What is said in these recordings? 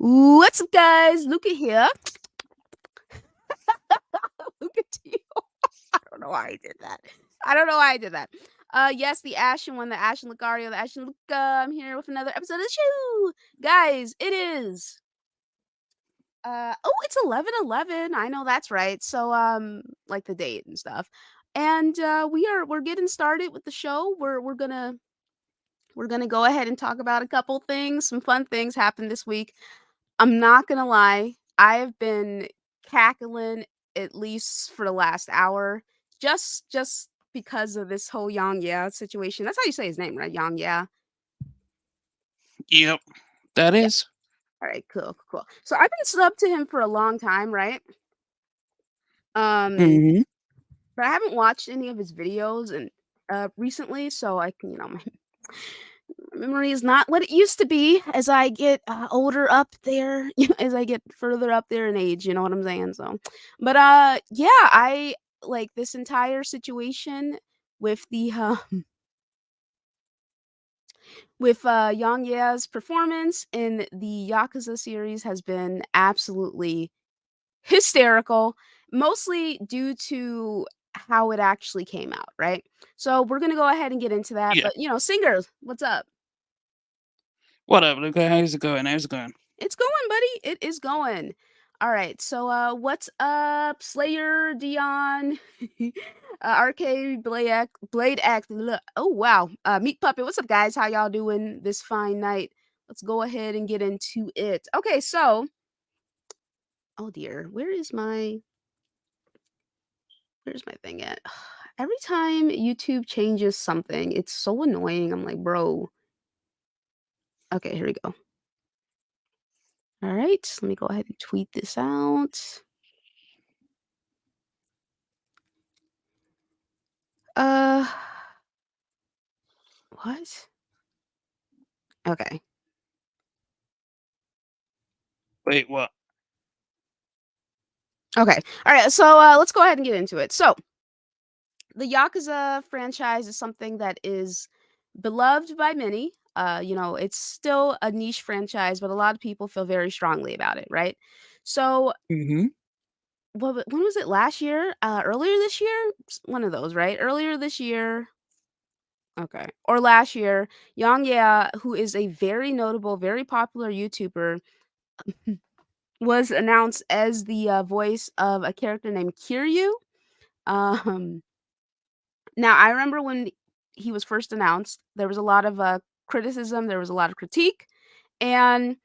What's up, guys? Luca here. Luca to you. I don't know why I did that. I don't know why I did that. Yes, the Ashen one, the Ashen Lucario, the Ashen Luca. I'm here with another episode of the show. Guys, it is it's 11/11. I know that's right. So like the date and stuff. And we're getting started with the show. We're gonna go ahead and talk about a couple things. Some fun things happened this week. I'm not gonna lie, I have been cackling at least for the last hour, just because of this whole YongYea situation. That's how you say his name, right? YongYea? Yep, that Yeah. is. Alright, cool. So I've been subbed to him for a long time, right? Um, Mhm. but I haven't watched any of his videos and recently, so I can, my memory is not what it used to be as I get older up there, as I get further up there in age, you know what I'm saying? So, but yeah, I like this entire situation with the with Yongya's performance in the Yakuza series has been absolutely hysterical, mostly due to how it actually came out, right? So we're gonna go ahead and get into that. Yeah. But singers, what's up? What up, Luca? How's it going? How's it going? It's going, buddy. It is going. All right. So, what's up, Slayer, Dion, Arcade, Blade Act. Oh, wow. Meat Puppet. What's up, guys? How y'all doing this fine night? Let's go ahead and get into it. Okay. So, oh dear, where's my thing at? Every time YouTube changes something, it's so annoying. I'm like, bro. Okay, here we go. All right. Let me go ahead and tweet this out. Uh, what? Okay. Wait, what? Okay. All right. So let's go ahead and get into it. So the Yakuza franchise is something that is beloved by many. It's still a niche franchise, but a lot of people feel very strongly about it, right? So Mhm. when was it last year? Earlier this year? One of those, right? Earlier this year. Okay. Or last year, YongYea, who is a very notable, very popular YouTuber, was announced as the voice of a character named Kiryu. Um, Now, I remember when he was first announced, there was a lot of, criticism, there was a lot of critique, and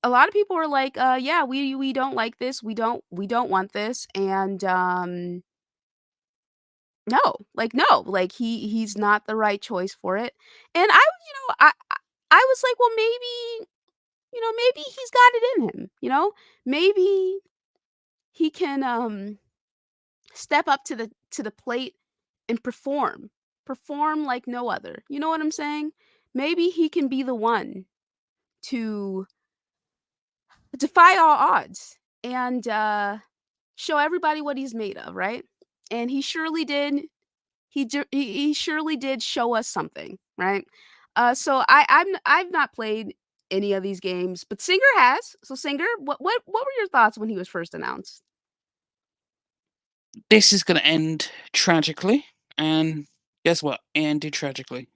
a lot of people were like, yeah, we don't like this, we don't want this," and, no, like, he's not the right choice for it, and I was like, "Well, maybe he's got it in him, you know? Maybe he can, step up to the plate and perform like no other. You know what I'm saying? Maybe he can be the one to defy all odds and show everybody what he's made of, right? And he surely did. He surely did show us something, right? So I've not played any of these games, but Singer has. So Singer, what were your thoughts when he was first announced? This is gonna end tragically, and guess what? It ended tragically.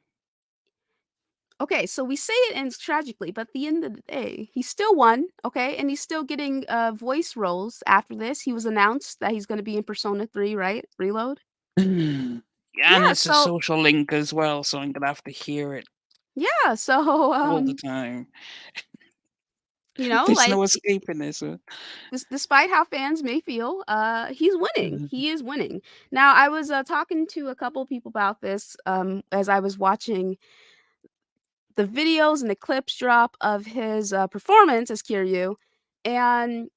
Okay, so we say it ends tragically, but at the end of the day, he still won, okay? And he's still getting voice roles after this. He was announced that he's going to be in Persona 3, right? Reload. Yeah, and Yeah, it's a so social link as well, so I'm gonna have to hear it yeah, so all the time. There's like no escaping this. despite how fans may feel, he's winning. He is winning. Now, I was talking to a couple people about this as I was watching the videos and the clips drop of his performance as Kiryu, and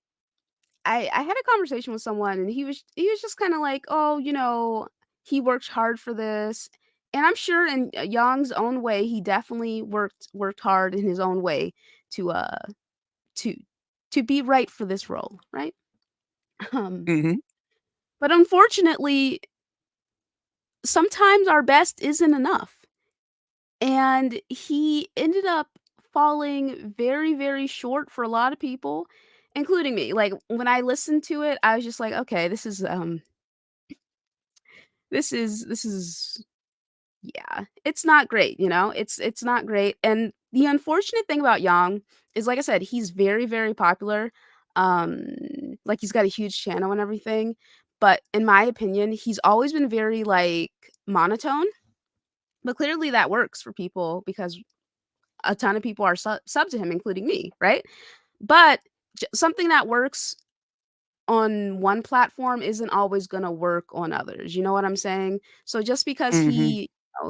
I had a conversation with someone and he was just kinda like, "Oh, he worked hard for this." And I'm sure in Yong's own way, he definitely worked hard in his own way to, to to be right for this role, right? Um, Mhm. but unfortunately, sometimes our best isn't enough, and he ended up falling very, very short for a lot of people, including me. Like, when I listened to it, I was just like, "Okay, this is yeah, it's not great, you know? It's not great, and the unfortunate thing about Yang is, like I said, he's very, very popular, um, like, he's got a huge channel and everything, but in my opinion, he's always been very, like, monotone, but clearly that works for people because a ton of people are sub to him, including me, right? But something that works on one platform isn't always gonna work on others, you know what I'm saying? So just because Mhm.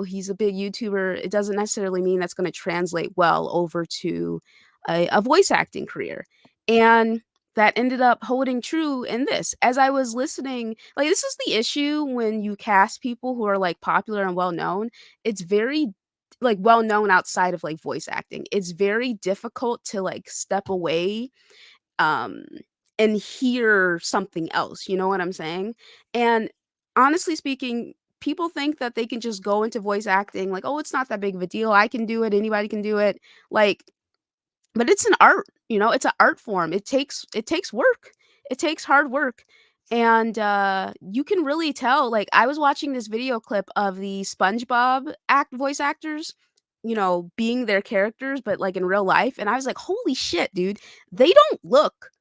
he's a big YouTuber, it doesn't necessarily mean that's gonna translate well over to a voice acting career, and that ended up holding true in this. As I was listening like, this is the issue when you cast people who are, like, popular and well-known, it's very like, well-known outside of, like, voice acting. It's very difficult to, like, step away um, and hear something else, you know what I'm saying? And honestly speaking, people think that they can just go into voice acting like, "Oh, it's not that big of a deal. I can do it. Anybody can do it." Like, but it's an art, you know? It's an art form. It takes work. It takes hard work. And you can really tell like I was watching this video clip of the SpongeBob act voice actors, you know, being their characters but like in real life and I was like, "Holy shit, dude. They don't look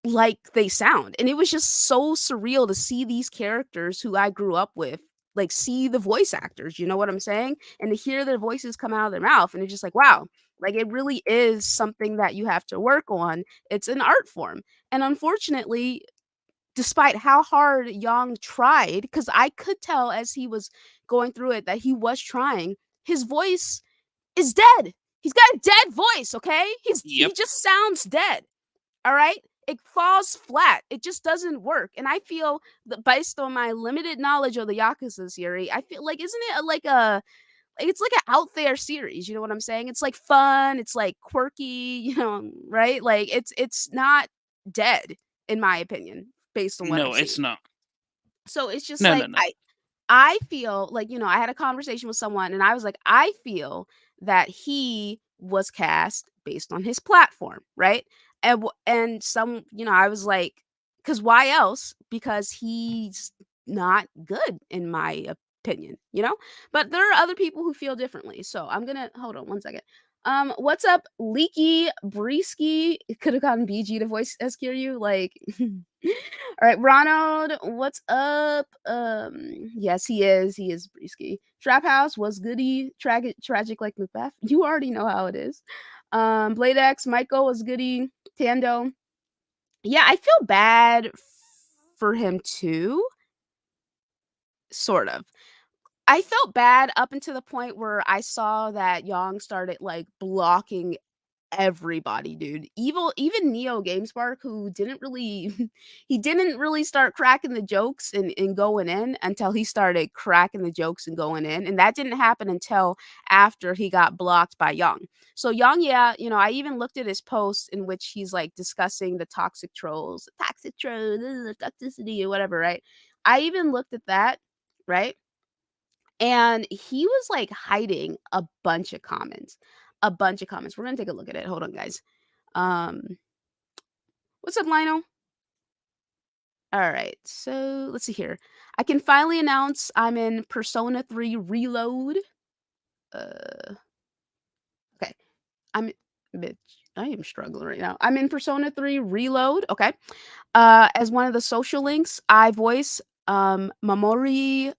like they sound, and it was just so surreal to see these characters who I grew up with, like, see the voice actors, you know what I'm saying? And to hear their voices come out of their mouth, and it's just like, wow, like, it really is something that you have to work on. It's an art form, and unfortunately, despite how hard Yang tried, because I could tell as he was going through it that he was trying, his voice is dead. He's got a dead voice, okay? He Yep. just sounds dead. All right? It falls flat. It just doesn't work. And I feel that based on my limited knowledge of the Yakuza series, I feel like isn't it like it's like an out there series, you know what I'm saying? It's like fun, it's like quirky, you know, right? Like it's not dead in my opinion based on what I've No, seen. it's not. So it's just No, no, like no. I feel like, you know, I had a conversation with someone and I was like, I feel that he was cast based on his platform, right? And some, you know, I was like, because why else? Because he's not good in my opinion, you know? But there are other people who feel differently. So I'm gonna hold on one second. What's up, Leaky Breesky? It could have gotten BG to voice SQ like All right, Ronald, what's up? Yes, he is. He is Brisky. Trap House was goody. Tragic like Macbeth. You already know how it is. Blade X, Michael was goody. Tando. Yeah, I feel bad for him too. Sort of. I felt bad up until the point where I saw that Yang started like blocking everybody, dude. Even Neo GameSpark, who didn't really he didn't really start cracking the jokes and going in until he started cracking the jokes and going in, and that didn't happen until after he got blocked by Young. So YongYea, you know, I even looked at his post in which he's, like, discussing the toxic trolls, the toxicity or whatever, right? I even looked at that, right? And he was, like, hiding a bunch of comments. A bunch of comments. We're gonna take a look at it. Hold on, guys. Um, what's up, Lionel? Alright, so let's see here. I can finally announce I'm in Persona 3 Reload. Uh, okay. I'm bitch, I am struggling right now. I'm in Persona 3 Reload, okay. As one of the social links, I voice, Mamori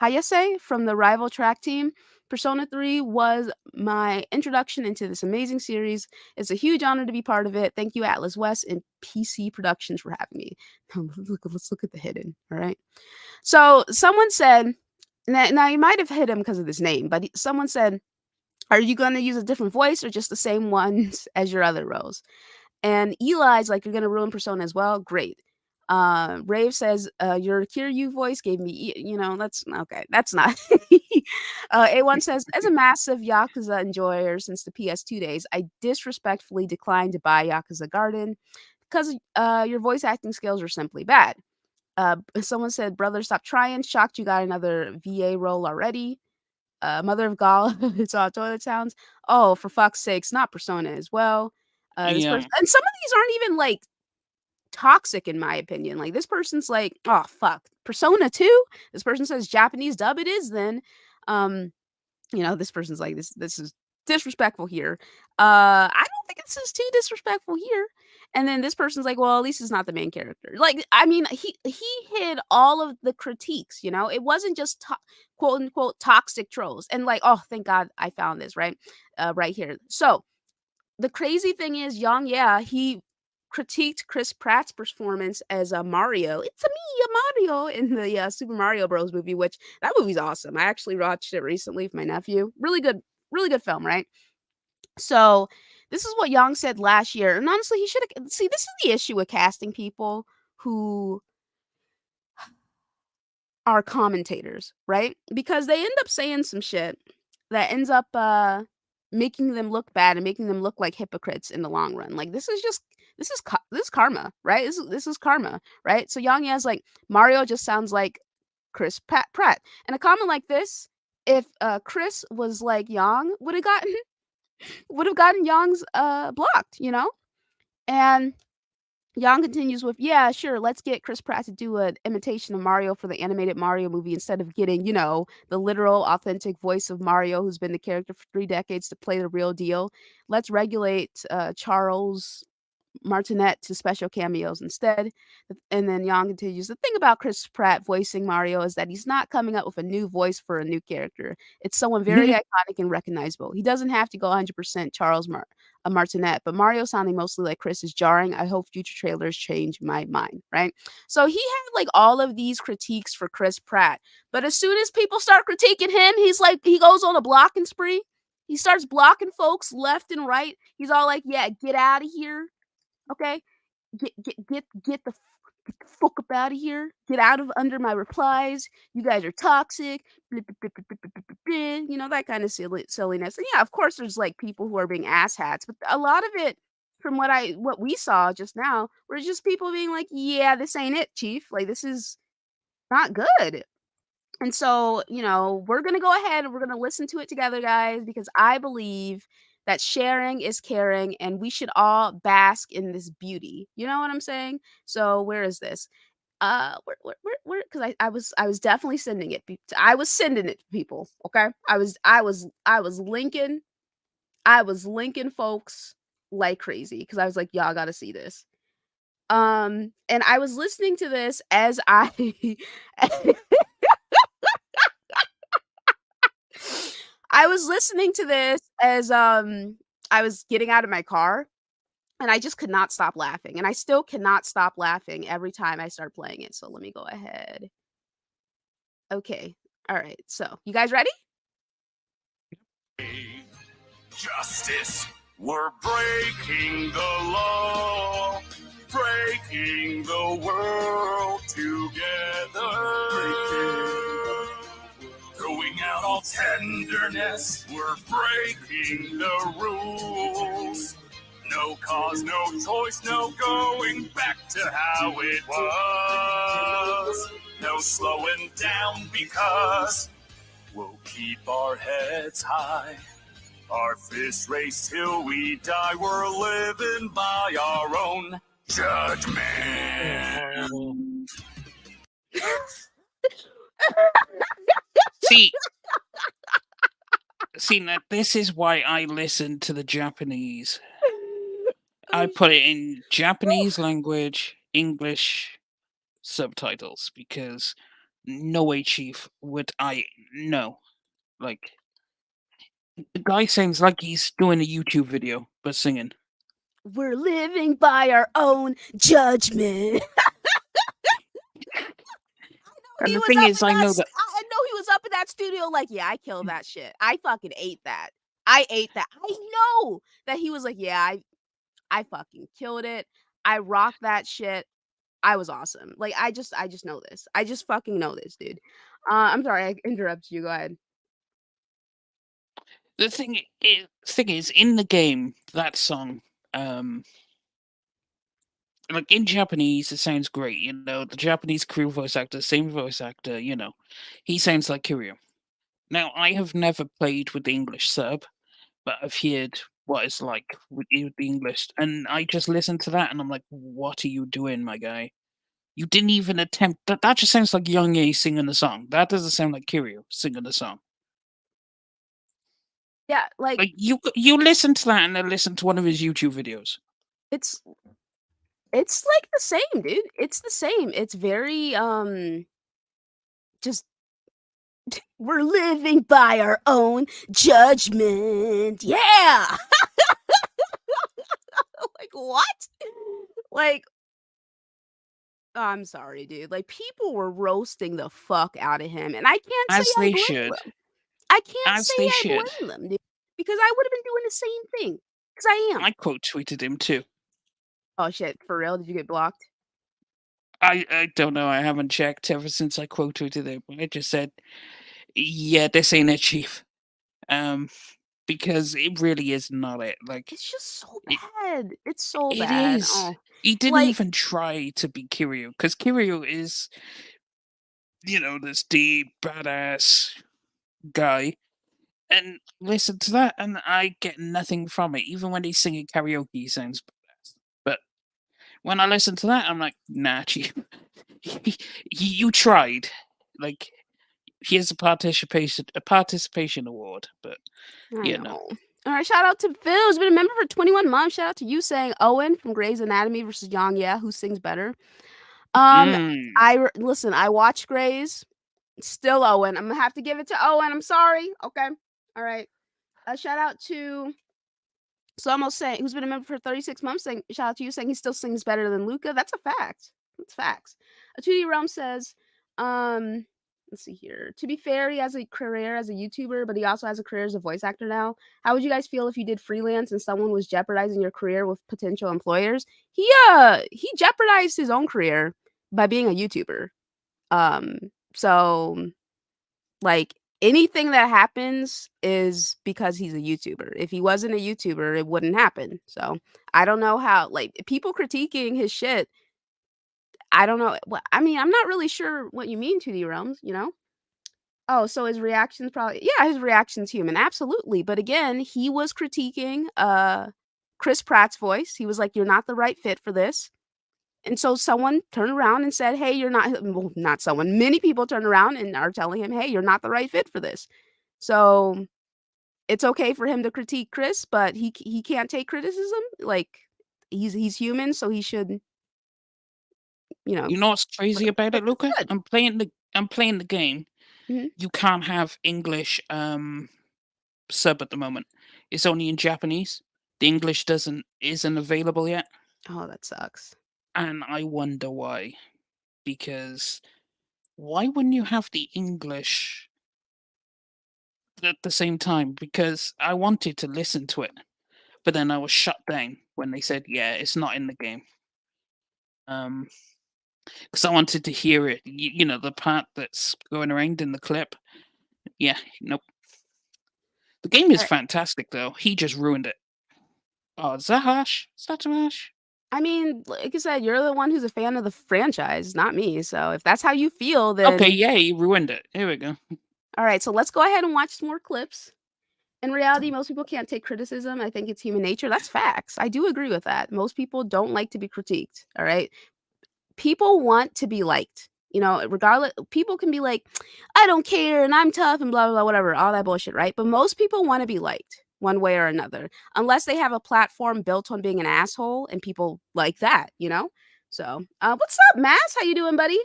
Hayase from the rival track team. Persona 3 was my introduction into this amazing series. It's a huge honor to be part of it. Thank you, Atlas West and PC Productions for having me. Let's look at the hidden, all right? So someone said, now you might have hit him because of this name, but someone said, "Are you gonna use a different voice or just the same ones as your other roles?" And Eli's like, "You're gonna ruin Persona as well? Great." Rave says, "Your Kiryu voice gave me you know, that's okay, that's not." A1 says, "As a massive Yakuza enjoyer since the PS2 days, I disrespectfully declined to buy Yakuza Garden because, your voice acting skills are simply bad." Someone said, "Brother, stop trying. Shocked you got another VA role already." Mother of God, it's all toilet sounds. Oh, for fuck's sakes, not Persona as well. This Yeah. person, and some of these aren't even like toxic in my opinion. Like this person's like, oh fuck, Persona 2. This person says Japanese dub. It is then. Um, this person's like this is disrespectful here. I don't think this is too disrespectful here. And then this person's like, well, at least it's not the main character. Like, I mean, he hid all of the critiques. It wasn't just quote unquote toxic trolls. And like, oh, thank God I found this right here. So the crazy thing is, YongYea, he critiqued Chris Pratt's performance as a Mario. It's a me, a Mario in the Super Mario Bros. Movie, which that movie's awesome. I actually watched it recently with my nephew. Really good film, right? So this is what Young said last year, and honestly, he should have. See, this is the issue with casting people who are commentators, right? Because they end up saying some shit that ends up making them look bad and making them look like hypocrites in the long run. Like this is karma, right? This is karma, right? So Yang Ya's like Mario just sounds like Pratt. And a comment like this, if Chris was like Yang, would have gotten Yang's blocked. And Yang continues with, "Yeah, sure, let's get Chris Pratt to do an imitation of Mario for the animated Mario movie instead of getting, the literal, authentic voice of Mario who's been the character for 3 decades to play the real deal. Let's regulate Charles Martinet to special cameos instead." And then Yang continues, "The thing about Chris Pratt voicing Mario is that he's not coming up with a new voice for a new character. It's someone very iconic and recognizable. He doesn't have to go 100% Martinet, but Mario sounding mostly like Chris is jarring. I hope future trailers change my mind," right? So he had like all of these critiques for Chris Pratt, but as soon as people start critiquing him, he goes on a blocking spree. He starts blocking folks left and right. He's all like, "Yeah, get out of here. Okay? Get the fuck up out of here. Get out of under my replies. You guys are toxic." Blah, blah, blah, blah, blah, blah, blah, blah, that kind of silliness. And yeah, of course, there's like people who are being asshats, but a lot of it, from what we saw just now, were just people being like, "Yeah, this ain't it, chief. Like this is not good." And so, we're going to go ahead and we're going to listen to it together, guys, because I believe that sharing is caring and we should all bask in this beauty. You know what I'm saying? So, where is this? Because I was definitely sending it. I was sending it to people. Okay. I was linking folks like crazy because I was like, y'all got to see this. And I was listening to this as I was listening to this as, I was getting out of my car, and I just could not stop laughing, and I still cannot stop laughing every time I start playing it, so let me go ahead. Okay. Alright, so, you guys ready? Justice. We're breaking the law, breaking the world together. Throwing out all tenderness, we're breaking the rules. No cause, no choice, no going back to how it was. No slowing down because we'll keep our heads high. Our fist raised till we die. We're living by our own judgment. See, now this is why I listen to the Japanese. I put it in Japanese language, English subtitles, because no way, Chief, would I know. Like, the guy sounds like he's doing a YouTube video, but singing. We're living by our own judgment. And He the was thing up is, in I that know s that. I know he was up in that studio like, "Yeah, I killed that shit. I fucking ate that. I ate that." I know that he was like, "Yeah, I fucking killed it. I rocked that shit. I was awesome." Like, I just know this. I just fucking know this, dude. I'm sorry, I interrupted you. Go ahead. The thing is, in the game, that song, um, like in Japanese, it sounds great. The Japanese crew voice actor, same voice actor. He sounds like Kiryu. Now, I have never played with the English sub, but I've heard what it's like with the English, and I just listened to that, and I'm like, "What are you doing, my guy? You didn't even attempt that. That just sounds like YongYea singing the song. That doesn't sound like Kiryu singing the song. Yeah, like Like you listen to that and then listen to one of his YouTube videos. it's like the same, dude. It's the same. It's very just we're living by our own judgment. Yeah. Like what? Like I'm sorry, dude. Like people were roasting the fuck out of him, and I can't say As I they blame should. them. I can't As say they I should. blame them, dude, because I would have been doing the same thing. Because I am. I quote tweeted him too. Oh shit, for real? Did you get blocked? I don't know. I haven't checked ever since I quote tweeted him. I just said, "Yeah, this ain't it, chief." Um, because it really is not it. Like It's just so it, bad. It's so it bad. is. Oh, He didn't like even try to be Kiryu, because Kiryu is, this deep badass guy. And listen to that, and I get nothing from it. Even when he's singing karaoke, he sounds badass. But when I listen to that, I'm like, nah, chief. You tried. Like, here's a participation award, but I you know. know. All right, shout out to Phil, who's been a member for 21 months. Shout out to you saying Owen from Grey's Anatomy versus YongYea, who sings better. Um, Mm. listen. I watch Grey's. Still Owen. I'm gonna have to give it to Owen. I'm sorry. Okay. All right. A shout out to Somo saying who's been a member for 36 months. Saying shout out to you saying he still sings better than Luca. That's a fact. That's facts. A 2D Realm says, um, let's see here. To be fair, he has a career as a YouTuber, but he also has a career as a voice actor now. How would you guys feel if you did freelance and someone was jeopardizing your career with potential employers? He jeopardized his own career by being a YouTuber. So like anything that happens is because he's a YouTuber. If he wasn't a YouTuber, it wouldn't happen. So I don't know how like people critiquing his shit. I don't know. What I mean, I'm not really sure what you mean to the realms, you know? Oh, so his reactions probably yeah, his reaction's human, absolutely. But again, he was critiquing Chris Pratt's voice. He was like, "You're not the right fit for this." And so someone turned around and said, "Hey, you're not," well, not someone, many people turned around and are telling him, "Hey, you're not the right fit for this." So, it's okay for him to critique Chris, but he can't take criticism. Like, he's human, so he should, you know, You know what's what crazy about it, Chris Luca? said. I'm playing the game. Mhm. You can't have English sub at the moment. It's only in Japanese. The English isn't available yet, Oh, that sucks. and I wonder why. Because why wouldn't you have the English at the same time? Because I wanted to listen to it, but then I was shut down when they said, "Yeah, it's not in the game." Because I wanted to hear it. The part that's going around in the clip. Yeah, nope. The game is Alright. fantastic, though. He just ruined it. Oh, is that harsh? Is that too harsh? I mean, like I said, you're the one who's a fan of the franchise, not me. So if that's how you feel, Okay, then yeah, he ruined it. Here we go. alright, so let's go ahead and watch some more clips. In reality, most people can't take criticism. I think it's human nature. That's facts. I do agree with that. Most people don't like to be critiqued. All right. People want to be liked. You know, regardless, people can be like, I don't care and I'm tough and blah, blah, blah, whatever, all that bullshit, right? But most people want to be liked one way or another, unless they have a platform built on being an asshole and people like that, you know? So, what's up, Mass? How you doing, buddy?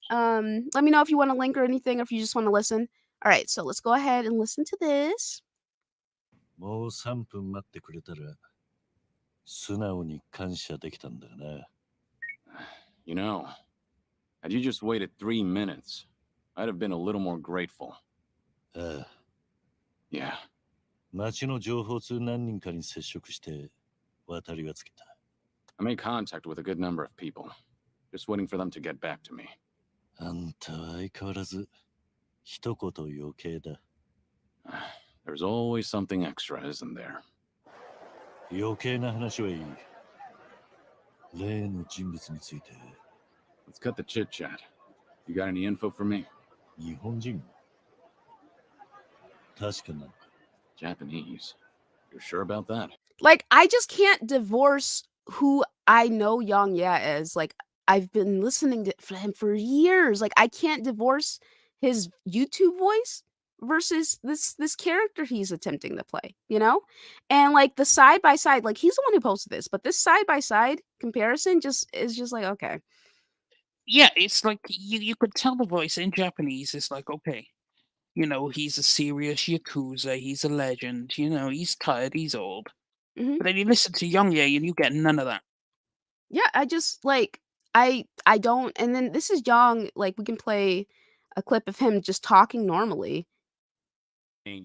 Let me know if you want to link or anything, or if you just want to listen. All right, so let's go ahead and listen to this. もう3分待ってくれたら素直に感謝できたんだがな。You know, had you just waited 3 minutes, I'd have been a little more grateful. ああ、 Yeah. 町の情報通何人かに接触して渡りはつけた。I made contact with a good number of people. Just waiting for them to get back to me. あんたは相変わらず一言余計だ。There's always something extra, isn't there? 余計な話はいい。例の人物について。Let's cut the chit chat. You got any info for me? 日本人確かな。 Japanese. You're sure about that? Like, I just can't divorce who I know YongYea is. Like, I've been listening to him for years. Like, I can't divorce his YouTube voice versus this character he's attempting to play, you know? And like the side by side, like he's the one who posted this, but this side by side comparison just is just like, okay. Yeah, it's like you could tell the voice in Japanese is like, okay, he's a serious Yakuza, he's a legend, he's tired, he's old. Mhm. But then you listen to YongYea and you get none of that. Yeah, I just like I don't, and then this is Young, like we can play a clip of him just talking normally.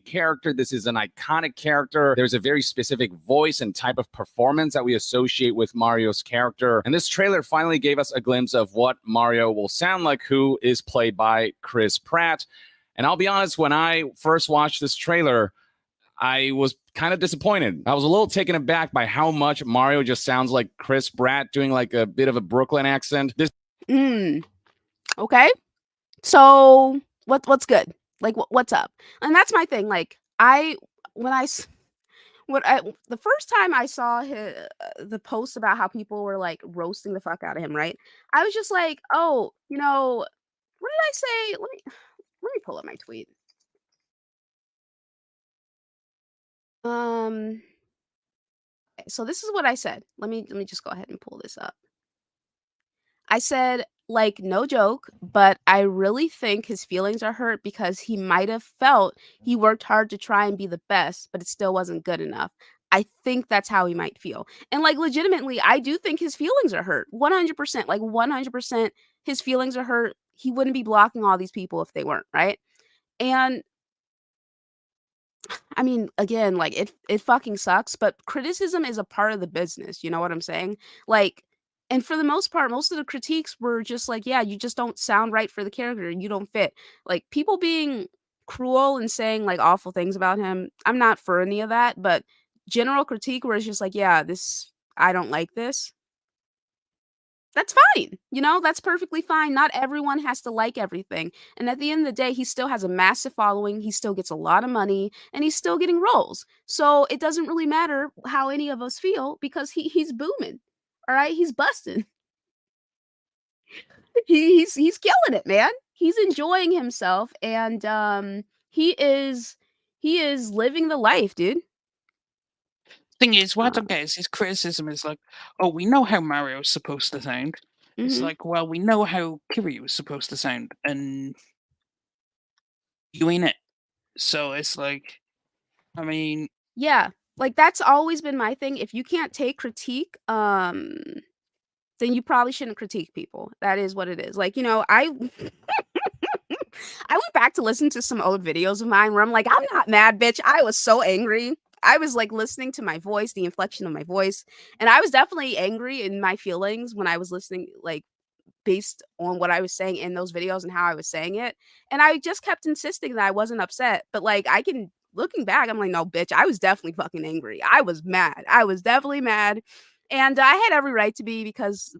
Character. This is an iconic character. There's a very specific voice and type of performance that we associate with Mario's character. And this trailer finally gave us a glimpse of what Mario will sound like, who is played by Chris Pratt. And I'll be honest, when I first watched this trailer, I was kind of disappointed. I was a little taken aback by how much Mario just sounds like Chris Pratt doing like a bit of a Brooklyn accent. Okay. So what's good? Like what's up? And that's my thing. Like when I s- when I the first time I saw the post about how people were like roasting the fuck out of him, right? I was just like, oh, what did I say? Let me pull up my tweet. Um, so this is what I said. Let me just go ahead and pull this up. I said, like, no joke, but I really think his feelings are hurt because he might have felt he worked hard to try and be the best, but it still wasn't good enough. I think that's how he might feel. And like legitimately, I do think his feelings are hurt. 100%, like 100% his feelings are hurt. He wouldn't be blocking all these people if they weren't, right? And I mean, again, like it fucking sucks, but criticism is a part of the business, you know what I'm saying? Like, and for the most part, most of the critiques were just like, yeah, you just don't sound right for the character, you don't fit. Like people being cruel and saying like awful things about him, I'm not for any of that, but general critique where it's just like, yeah, this I don't like this. That's fine. That's perfectly fine. Not everyone has to like everything. And at the end of the day, he still has a massive following. He still gets a lot of money and he's still getting roles. So it doesn't really matter how any of us feel because he's booming. All right. He's busting. He's killing it, man. He's enjoying himself and he is he is living the life, dude. Thing is, what I Uh, don't get is his criticism is like, oh, we know how Mario's supposed to sound. It's mhm. like, well, we know how Kiryu is supposed to sound, and you ain't it. So it's like, I mean, Yeah. Like that's always been my thing. If you can't take critique, then you probably shouldn't critique people. That is what it is. Like, I I went back to listen to some old videos of mine where I'm like, I'm not mad, bitch. I was so angry. I was like listening to my voice, the inflection of my voice, and I was definitely angry in my feelings when I was listening, like based on what I was saying in those videos and how I was saying it. And I just kept insisting that I wasn't upset. But like I can looking back, I'm like, no, bitch, I was definitely fucking angry. I was mad. I was definitely mad. And I had every right to be because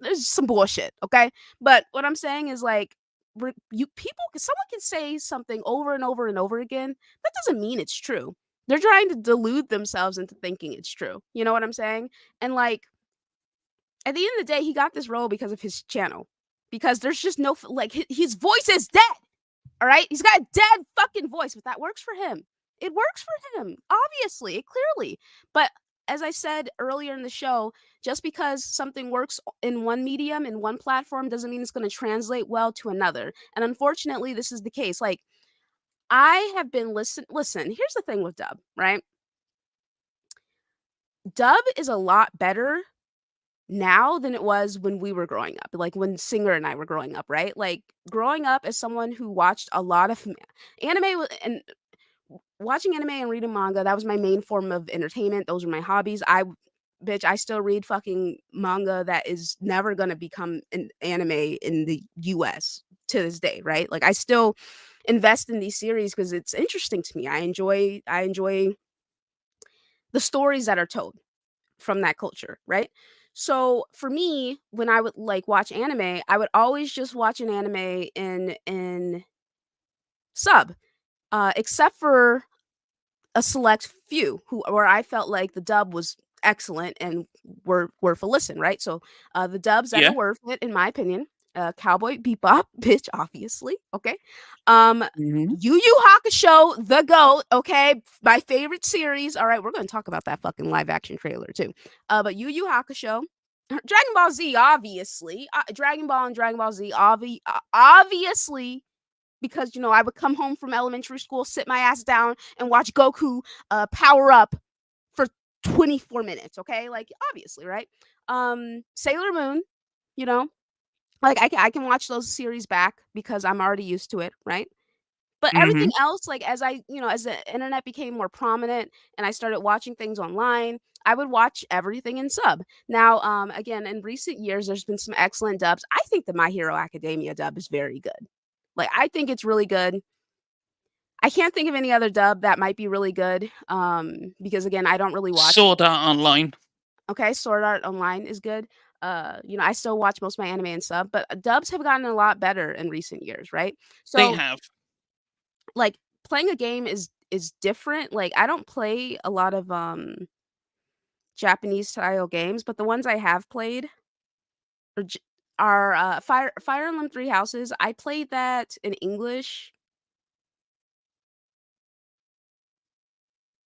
there's some bullshit, okay? But what I'm saying is like someone can say something over and over and over again. That doesn't mean it's true. They're trying to delude themselves into thinking it's true. You know what I'm saying? And like at the end of the day, he got this role because of his channel. Because there's just no like his voice is dead. All right, he's got a dead fucking voice, but that works for him. It works for him, obviously, clearly. But as I said earlier in the show, just because something works in one medium in one platform doesn't mean it's going to translate well to another. And unfortunately, this is the case. Like I have been listen, here's the thing with dub, right? Dub is a lot better now than it was when we were growing up, like when Singer and I were growing up, right? Like growing up as someone who watched a lot of and watching anime and reading manga, that was my main form of entertainment. Those were my hobbies. Bitch, I still read fucking manga that is never gonna become an anime in the US to this day, right? Like I still invest in these series because it's interesting to me. I enjoy the stories that are told from that culture, right? So for me, when I would like watch anime, I would always just watch an anime in sub. except for a select few where I felt like the dub was excellent and were worth a listen, right? So the dubs that Yeah. are worth it, in my opinion, Cowboy Bebop, bitch, obviously, okay. Mhm. Yu Yu Hakusho, the GOAT, okay, my favorite series. All right, we're gonna talk about that fucking live action trailer too. But Yu Yu Hakusho, Dragon Ball Z, obviously, Dragon Ball and Dragon Ball Z, obviously, because I would come home from elementary school, sit my ass down, and watch Goku power up for 24 minutes. Okay, like obviously, right? Sailor Moon, you know, like I can watch those series back because I'm already used to it, right? But everything Mhm. else, like as the internet became more prominent and I started watching things online, I would watch everything in sub. Now, again, in recent years, there's been some excellent dubs. I think the My Hero Academia dub is very good. Like, I think it's really good. I can't think of any other dub that might be really good, because again, I don't really watch. Sword Art Online. Okay, Sword Art Online is good. I still watch most of my anime and stuff, but dubs have gotten a lot better in recent years, right? They So, have. like, playing a game is different. Like, I don't play a lot of Japanese style games, but the ones I have played are, Fire Emblem Three Houses. I played that in English,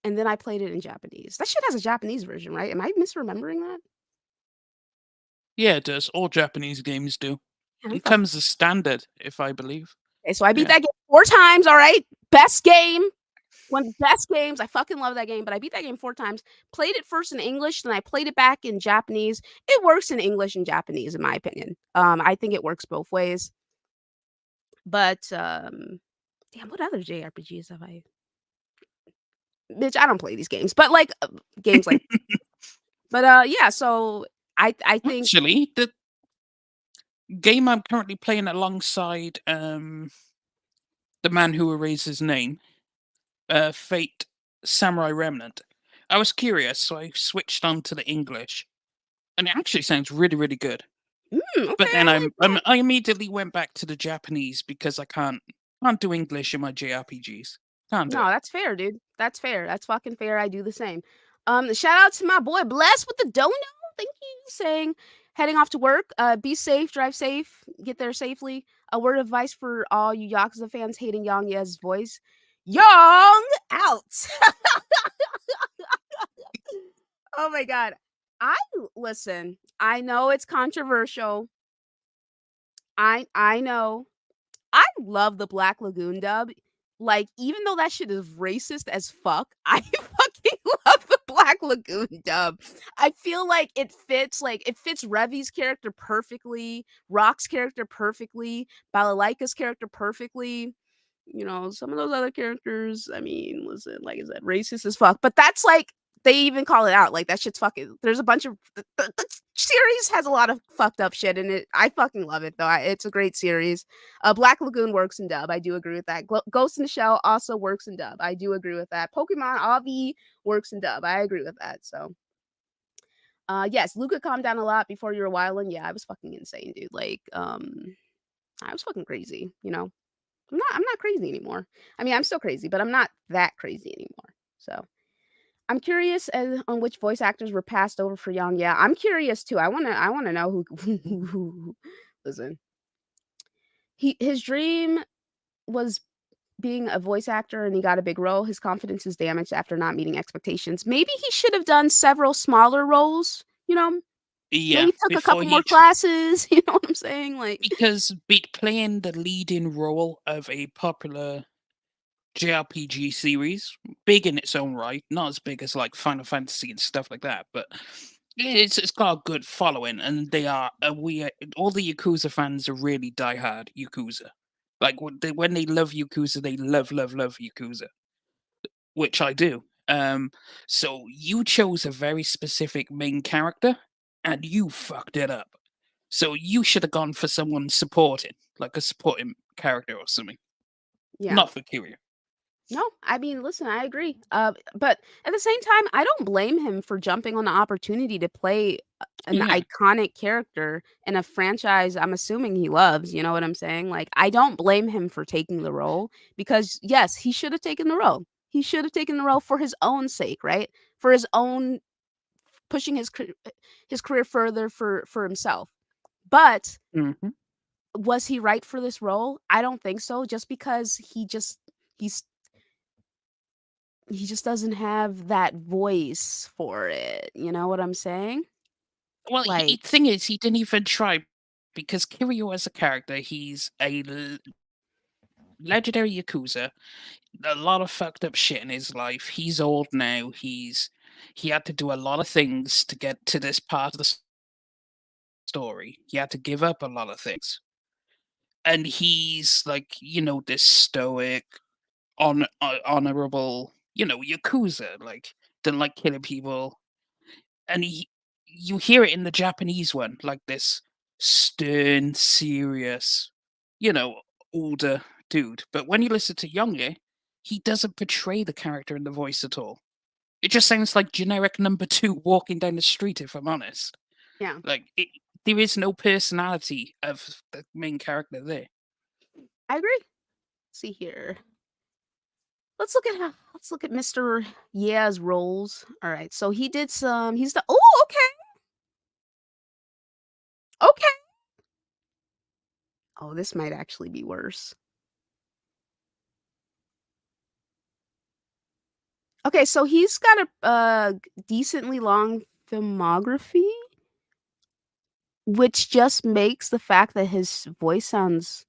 and then I played it in Japanese. That shit has a Japanese version, right? Am I misremembering that? Yeah, it does. All Japanese games do. Yeah, I'm It fucking comes as standard, if I believe. okay, so I beat Yeah. that game 4 times, all right? Best game. One of the best games. I fucking love that game, but I beat that game 4 times. Played it first in English, then I played it back in Japanese. It works in English and Japanese, in my opinion. I think it works both ways. But damn, what other JRPGs have I? Bitch, I don't play these games, but like games like. But yeah. So I think Actually, the game I'm currently playing alongside the man who erased his name, Fate Samurai Remnant. I was curious, so I switched on to the English, and it actually sounds really, really good. okay. But then I like that. I immediately went back to the Japanese because I can't do English in my JRPGs. Can't do No, it. that's fair, dude. That's fair. That's fucking fair. I do the same. Shout out to my boy Bless with the dono. Thank you. Saying heading off to work. Be safe, drive safe, get there safely. A word of advice for all you Yakuza fans hating YongYea's voice. Young out. Oh my god. I listen. I know it's controversial. I know. I love the Black Lagoon dub. Like, even though that shit is racist as fuck, I fucking love the Black Lagoon dub. I feel like it fits Revi's character perfectly, Rock's character perfectly, Balalaika's character perfectly. Some of those other characters, I mean, listen, like I said, racist as fuck. But that's like they even call it out. Like that shit's fucking. There's a bunch of the series has a lot of fucked up shit in it. I fucking love it though. It's a great series. Black Lagoon works in dub. I do agree with that. Ghost in the Shell also works in dub. I do agree with that. Pokemon Avi works in dub. I agree with that. So, yes, Luca calmed down a lot before you were wilding. Yeah, I was fucking insane, dude. Like, I was fucking crazy. I'm not crazy anymore. I mean, I'm still crazy, but I'm not that crazy anymore. So I'm curious on which voice actors were passed over for Young. Yeah, I'm curious too. I wanna know who listen. His dream was being a voice actor and he got a big role. His confidence is damaged after not meeting expectations. Maybe he should have done several smaller roles, Yeah, maybe took a before couple more he classes, you know what I'm saying? Like because be playing the leading role of a popular JRPG series, big in its own right, not as big as like Final Fantasy and stuff like that, but it's got a good following, and they are all the Yakuza fans are really diehard Yakuza. Like when they love Yakuza, they love Yakuza, which I do. So you chose a very specific main character, and you fucked it up. So you should have gone for someone supporting, like a supporting character or something, yeah. not for Kiryu. No, I mean, listen, I agree. But at the same time, I don't blame him for jumping on the opportunity to play an Yeah. iconic character in a franchise I'm assuming he loves, you know what I'm saying? Like, I don't blame him for taking the role because yes, he should have taken the role. He should have taken the role for his own sake, right? For his own pushing his career further for himself. But Mhm. was he right for this role? I don't think so. Just because he's he just doesn't have that voice for it, you know what I'm saying? Well, Like thing is, he didn't even try because Kiryu as a character, he's a legendary Yakuza. A lot of fucked up shit in his life. He's old now. He had to do a lot of things to get to this part of the story. He had to give up a lot of things. And he's like, this stoic, honorable, Yakuza, like, didn't like killing people. And you hear it in the Japanese one, like this stern, serious, you know, older dude. But when you listen to YongYea, he doesn't portray the character in the voice at all. It just sounds like generic number two walking down the street, if I'm honest. yeah, Like, there is no personality of the main character there. I agree. See here. Let's look at Mr. Yeah's roles. All right. So he did some he's the Oh, okay. Okay. Oh, this might actually be worse. Okay, so he's got a decently long filmography, which just makes the fact that his voice sounds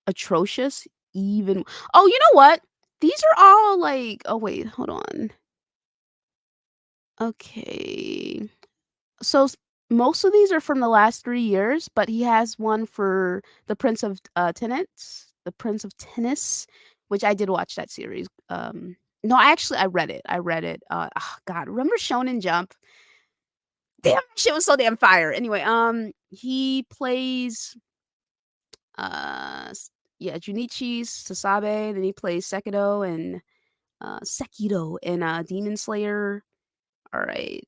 atrocious even Oh, you know what? These are all like oh wait, hold on. Okay. So most of these are from the last 3 years, but he has one for The Prince of The Prince of Tennis, which I did watch that series. No, I read it. I read it. God, remember Shonen Jump? Damn, shit was so damn fire. Anyway, he plays yeah, Junichi Sasabe, then he plays Sekiro in Demon Slayer. All right.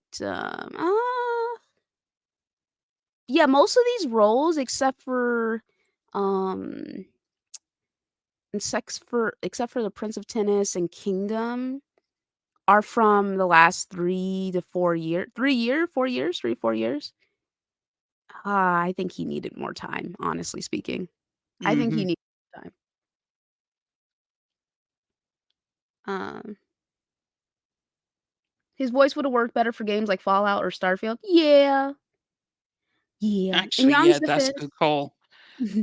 Yeah, most of these roles um except for the Prince of Tennis and Kingdom are from the last 3 to 4 year 4 years, 3, 4 years. I think he needed more time, honestly speaking. I think he Hmm. needed more time. Um, his voice would have worked better for games like Fallout or Starfield. Yeah. Yeah. In Actually, Young's yeah, that's a defense good call.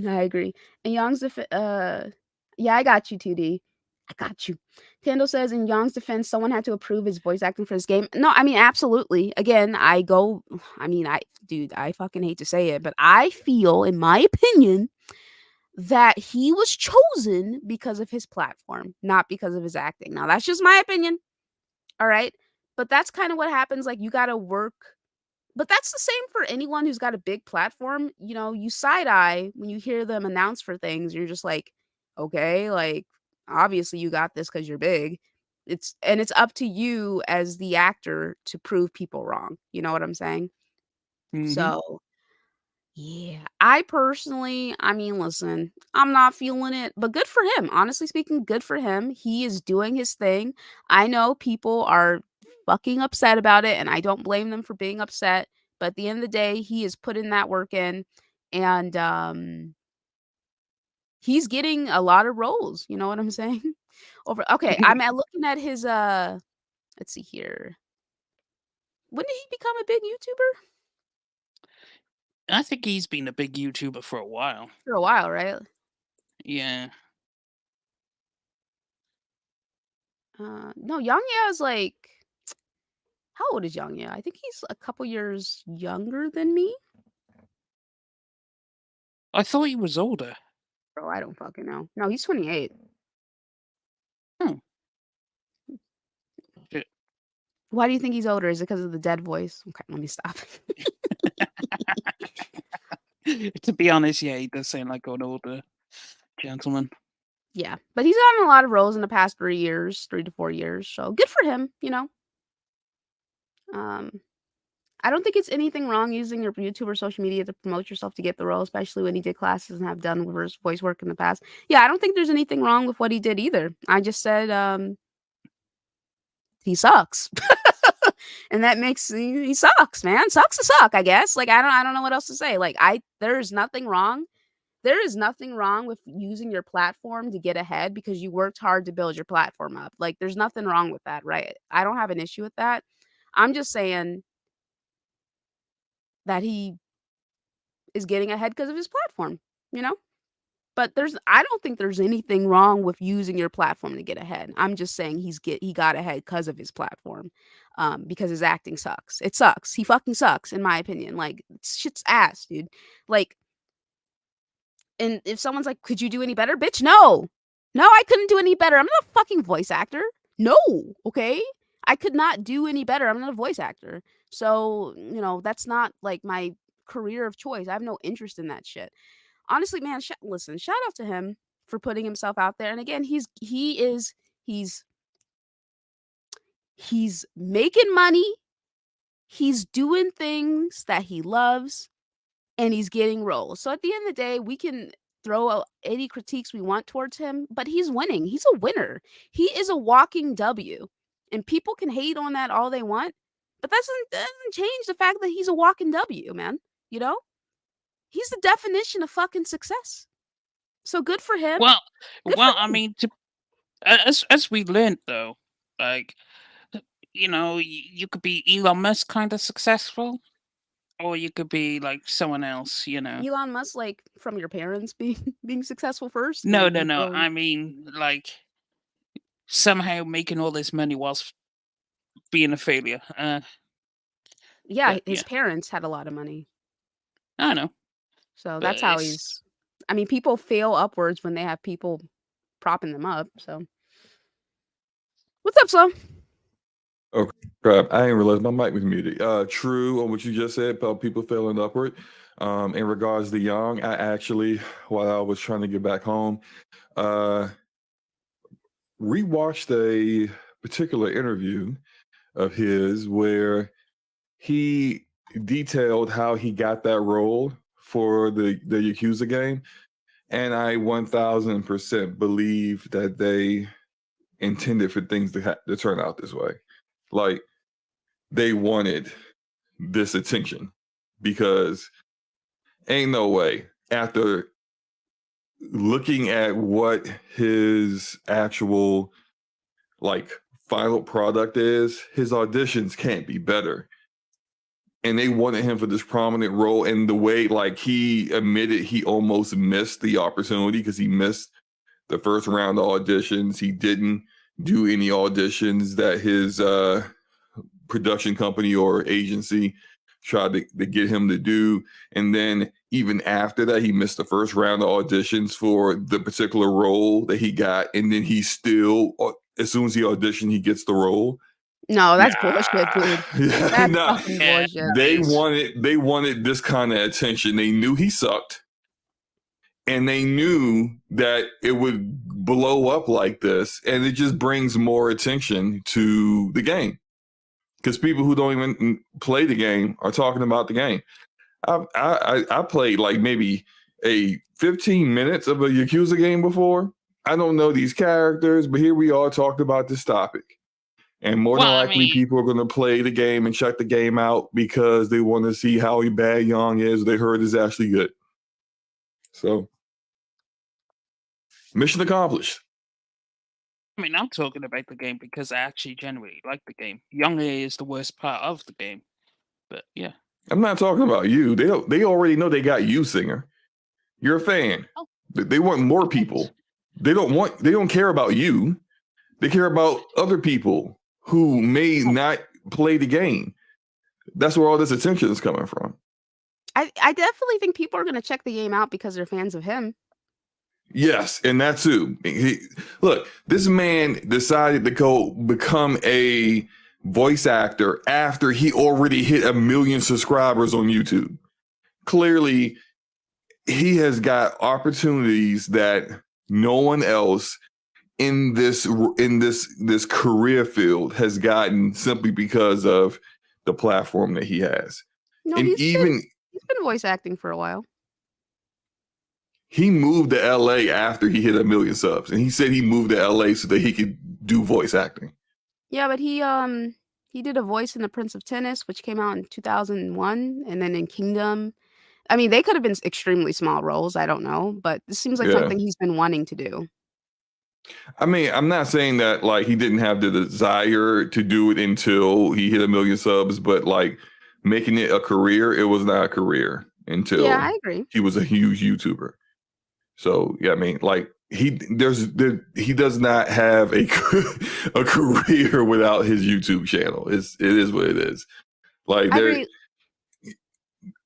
I agree. In Young's yeah, I got you, 2D. I got you. Tando says in Young's defense, someone had to approve his voice acting for this game. No, I mean, absolutely. Again, I mean, dude, I fucking hate to say it, but I feel, in my opinion, that he was chosen because of his platform, not because of his acting. Now, that's just my opinion. All right. But that's kind of what happens. Like, you got to work but that's the same for anyone who's got a big platform, you know, you side eye when you hear them announce for things, you're just like, "Okay, like, obviously you got this because 'cause you're big." It's up to you as the actor to prove people wrong, you know what I'm saying? Hmm. So, yeah, I personally I mean, listen, I'm not feeling it, but good for him, honestly speaking, good for him, he is doing his thing. I know people are fucking upset about it, and I don't blame them for being upset, but at the end of the day, he is putting that work in, and, he's getting a lot of roles, you know what I'm saying? Over okay, I'm at looking at his, let's see here. When did he become a big YouTuber? I think he's been a big YouTuber for a while. For a while, right? Yeah. No, YongYea is like how old is YongYea? I think he's a couple years younger than me. I thought he was older. Bro, I don't fucking know. No, he's 28. Hmm. Shit. Why do you think he's older? Is it because of the dead voice? Okay, let me stop. To be honest, yeah, he does sound like an older gentleman. Yeah, but he's gotten a lot of roles in the past 3 to 4 years, so good for him, you know? I don't think it's anything wrong using your YouTube or social media to promote yourself to get the role, especially when he did classes and have done voice work in the past. Yeah, I don't think there's anything wrong with what he did either. I just said, he sucks. And that makes he sucks, man. Sucks to suck, I guess. Like, I don't know what else to say. Like, there's nothing wrong. There is nothing wrong with using your platform to get ahead because you worked hard to build your platform up. Like, there's nothing wrong with that, right? I don't have an issue with that. I'm just saying that he is getting ahead because of his platform, you know? But I don't think there's anything wrong with using your platform to get ahead. I'm just saying he got ahead because of his platform. Because his acting sucks. It sucks. He fucking sucks, in my opinion. Like, shit's ass, dude. Like, and if someone's like, "Could you do any better?" Bitch, no. No, I couldn't do any better. I'm not a fucking voice actor. No, okay? I could not do any better. I'm not a voice actor. So, that's not like my career of choice. I have no interest in that shit. Honestly, man, listen, shout out to him for putting himself out there. And again, he's making money. He's doing things that he loves, and he's getting roles. So at the end of the day, we can throw out any critiques we want towards him, but he's winning. He's a winner. He is a walking W. And people can hate on that all they want, but that doesn't change the fact that he's a walking W, man. You know? He's the definition of fucking success. So good for him. Well, Good for I him. mean, as we learned though, like, you could be Elon Musk kind of successful, or you could be like someone else, Elon Musk, like, from your parents being successful first, No, and no, you no. go. I mean, like, somehow making all this money whilst being a failure. Yeah, But his yeah, parents had a lot of money, I know. so But that's how it's I mean, people fail upwards when they have people propping them up. So, what's up, Slow? Oh crap! I didn't realize my mic was muted. True on what you just said about people failing upward. In regards to Young, I actually, while I was trying to get back home, rewatched a particular interview of his where he detailed how he got that role for the Yakuza game, and I 1000% believe that they intended for things to turn out this way. Like, they wanted this attention, because ain't no way, after looking at what his actual like final product is, his auditions can't be better. And they wanted him for this prominent role, and the way, like, he admitted he almost missed the opportunity because he missed the first round of auditions. He didn't do any auditions that his production company or agency tried to get him to do. And then even after that, he missed the first round of auditions for the particular role that he got. And then he still, as soon as he auditioned, he gets the role. No, that's bullshit, dude. That's Nah. fucking Yeah, bullshit. They Nice. wanted this kind of attention. They knew he sucked, and they knew that it would blow up like this, and it just brings more attention to the game, because people who don't even play the game are talking about the game. I played like maybe a 15 minutes of a Yakuza game before. I don't know these characters, but here we are talking about this topic. And more than Well, I likely, mean, people are going to play the game and check the game out because they want to see how bad Young is. They heard is actually good. So, mission accomplished. I'm talking about the game because I actually genuinely like the game. YongYea is the worst part of the game, but yeah. I'm not talking about you. They already know they got you, Singer. You're a fan. Oh. They want more people. They don't care about you. They care about other people who may not play the game. That's where all this attention is coming from. I definitely think people are gonna check the game out because they're fans of him. Yes, and that too. Look, this man decided to go become a voice actor after he already hit 1 million subscribers on YouTube. Clearly, he has got opportunities that no one else in this career field has gotten simply because of the platform that he has. No, And he's been voice acting for a while. He moved to LA after he hit 1 million subs, and he said he moved to LA so that he could do voice acting. Yeah, but he did a voice in The Prince of Tennis, which came out in 2001, and then in Kingdom. I mean, they could have been extremely small roles, I don't know, but this seems like Yeah. something he's been wanting to do. I mean, I'm not saying that like he didn't have the desire to do it until he hit 1 million subs, but like making it a career, it was not a career until Yeah, I agree. he was a huge YouTuber. So yeah, I mean, like he does not have a a career without his YouTube channel. It is what it is. Like I there, agree.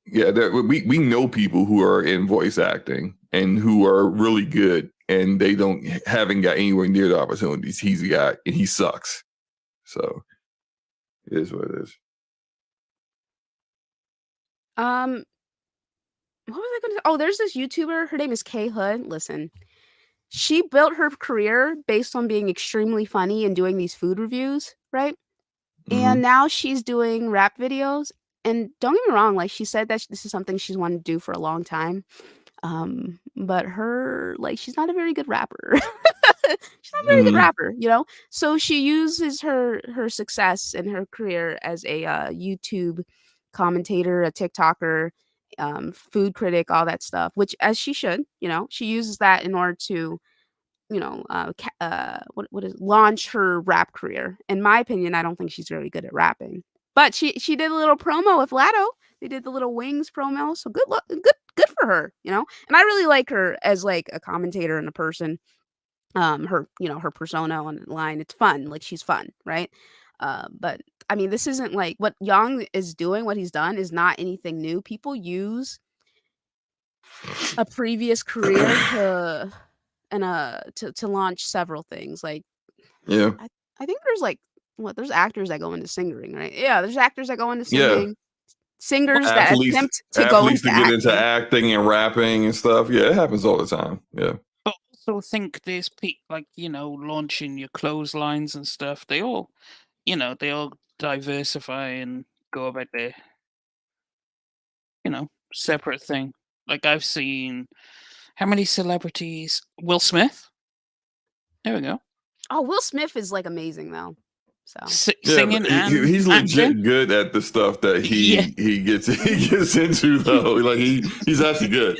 yeah, we know people who are in voice acting and who are really good, and they haven't got anywhere near the opportunities he's got, and he sucks. So it is what it is. What was I going to say? Oh, there's this YouTuber. Her name is Kay Hood. Listen, she built her career based on being extremely funny and doing these food reviews, right? And now she's doing rap videos. And don't get me wrong, like she said that this is something she's wanted to do for a long time. But she's not a very good rapper. She's not a very good rapper, you know? So she uses her success and her career as a YouTube commentator, a TikToker, food critic, all that stuff, which as she should, you know, she uses that in order to, you know, launch her rap career. In my opinion, I don't think she's very good at rapping. But she did a little promo with Latto. They did the little Wings promo, so good for her, you know? And I really like her as, like, a commentator and a person. Her, you know, her persona online, it's fun, like, she's fun, right? But, I mean, this isn't, like what Young is doing, what he's done is not anything new. People use a previous career to launch several things, like, Yeah. I think there's, like there's actors that go into singing, right? Yeah, there's actors that go into singing. Singers that attempt to go into get into acting and rapping and stuff. Yeah, it happens all the time. Yeah. But also think there's like, you know, launching your clotheslines and stuff. They all, you know, they all diversify and go about their, you know, separate thing. Like I've seen how many celebrities? Will Smith. There we go. Oh, Will Smith is like amazing though. So singing and he's legit acting. good at the stuff that he gets into though. Like he's actually good.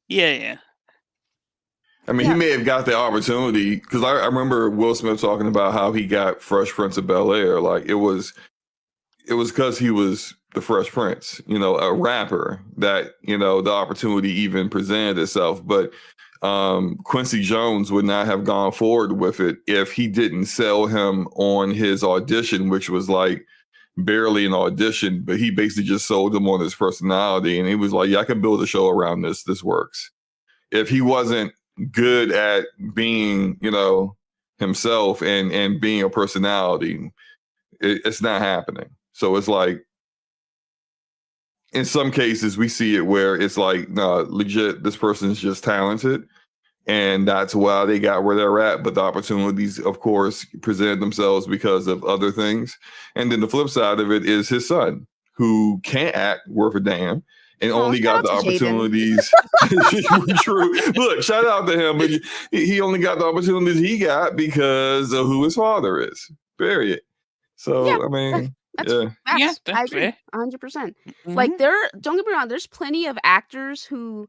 Yeah. I mean, he may have got the opportunity because I remember Will Smith talking about how he got Fresh Prince of Bel-Air. Like it was because he was the Fresh Prince, you know, a rapper that, you know, the opportunity even presented itself. But Quincy Jones would not have gone forward with it if he didn't sell him on his audition, which was like barely an audition, but he basically just sold him on his personality. And he was like, yeah, I can build a show around this. This works. If he wasn't good at being, you know, himself and being a personality, it's not happening. So it's like, in some cases, we see it where it's like, no, legit, this person's just talented. And that's why they got where they're at. But the opportunities, of course, presented themselves because of other things. And then the flip side of it is his son, who can't act worth a damn and only got the opportunities. True. Look, shout out to him. But he only got the opportunities he got because of who his father is. Period. So, yeah, I mean... That's I agree, 100%. Like don't get me wrong, there's plenty of actors who've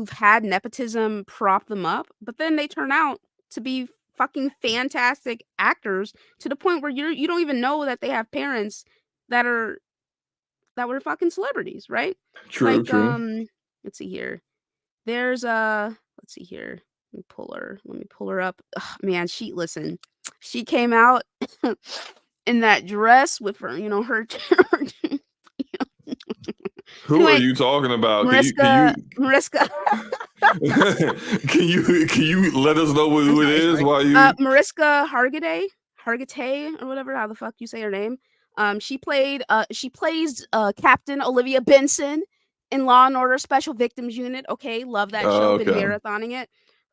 had nepotism prop them up, but then they turn out to be fucking fantastic actors to the point where you don't even know that they have parents that were fucking celebrities, right? True, like, true. Let's see here. There's let's see here. Let me pull her up. Ugh, man, she came out in that dress with her, you know, her. Who are you talking about? Mariska. Can you let us know who it is? While you Mariska Hargitay or whatever, how the fuck you say her name. She plays Captain Olivia Benson in Law and Order Special Victims Unit. Okay, love that show. Been marathoning it.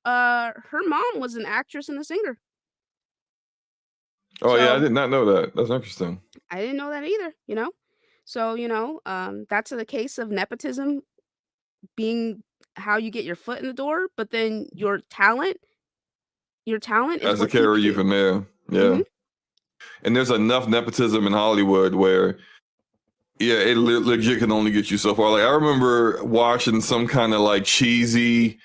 her mom was an actress and a singer. Oh yeah, I So did not know that. That's interesting. I didn't know that either, you know? So, that's the case of nepotism being how you get your foot in the door, but then your talent is As a what keeps carry you you. from there. Yeah. Mhm. And there's enough nepotism in Hollywood where yeah, it legit can only get you so far. Like I remember watching some kind of like cheesy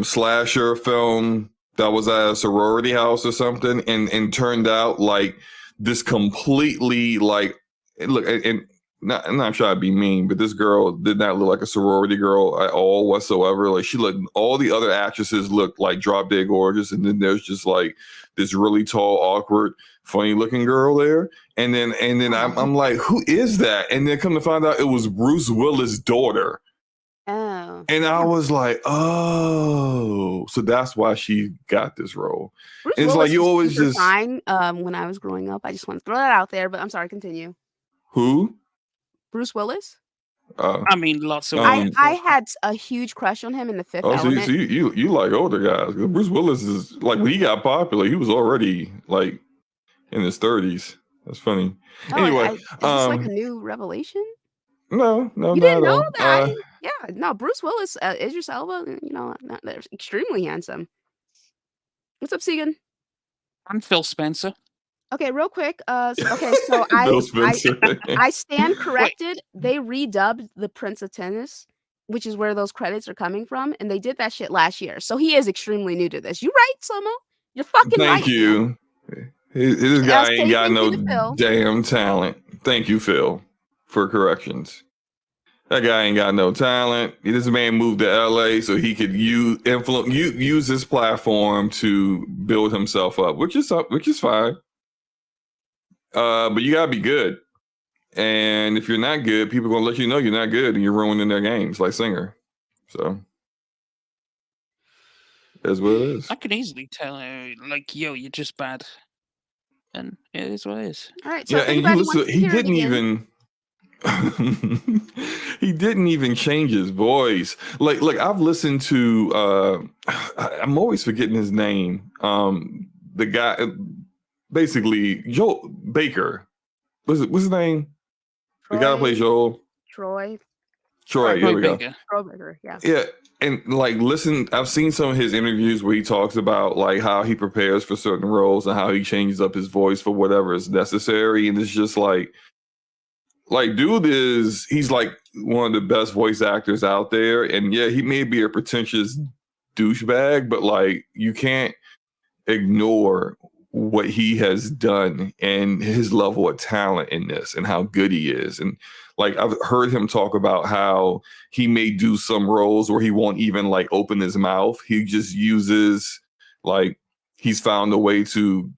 slasher film that was at a sorority house or something, and turned out like this completely like look and not, I'm not trying to be mean, but this girl did not look like a sorority girl at all whatsoever. Like she looked, all the other actresses looked like drop dead gorgeous, and then there's just like this really tall, awkward, funny looking girl there. And then I'm like, who is that? And then come to find out it was Bruce Willis' daughter. Oh, And I yeah. was like, oh, so that's why she got this role. Bruce And it's Willis like you was always super just fine, when I was growing up. I just wanna throw that out there, but I'm sorry, continue. who? Bruce Willis? I mean, lots of I women I thought that. had a huge crush on him in The Fifth Oh, so Element. you like older guys. 'Cause Bruce Willis is like when he got popular, he was already like in his 30s. That's funny. Oh, Anyway, is this like a new revelation? no, You not didn't at know all. that? Yeah, no, Bruce Willis, Idris Elba, they're extremely handsome. What's up, Segan? And Phil Spencer. Okay, real quick, okay, so Bill I Spencer. I stand Wait, corrected. They redubbed The Prince of Tennis, which is where those credits are coming from, and they did that shit last year. So he is extremely new to this. You right, Samo. You're fucking Thank right, man. you. This guy ain't Say got thank no you to Phil. damn talent. Thank you, Phil, for corrections. That guy ain't got no talent. This man moved to LA so he could use his platform to build himself up, which is fine. But you gotta be good. And if you're not good, people are gonna let you know you're not good, and you're ruining their games, like Singer. So that's what it is. I could easily tell, like, yo, you're just bad. And it is what it is. All right, so Yeah, if and you anybody listen. wants to He hear it didn't again, even. He didn't even change his voice. Like I've listened to. I'm always forgetting his name. The guy, basically Joel Baker. What's his name? The guy that plays Joel. Troy Troy. Here Troy we go. Baker. Baker, yeah. Yeah, and like listen, I've seen some of his interviews where he talks about like how he prepares for certain roles and how he changes up his voice for whatever is necessary, and it's just like dude he's like one of the best voice actors out there, and yeah, he may be a pretentious douchebag, but like you can't ignore what he has done and his level of talent in this and how good he is. And like I've heard him talk about how he may do some roles where he won't even like open his mouth. He just uses like he's found a way to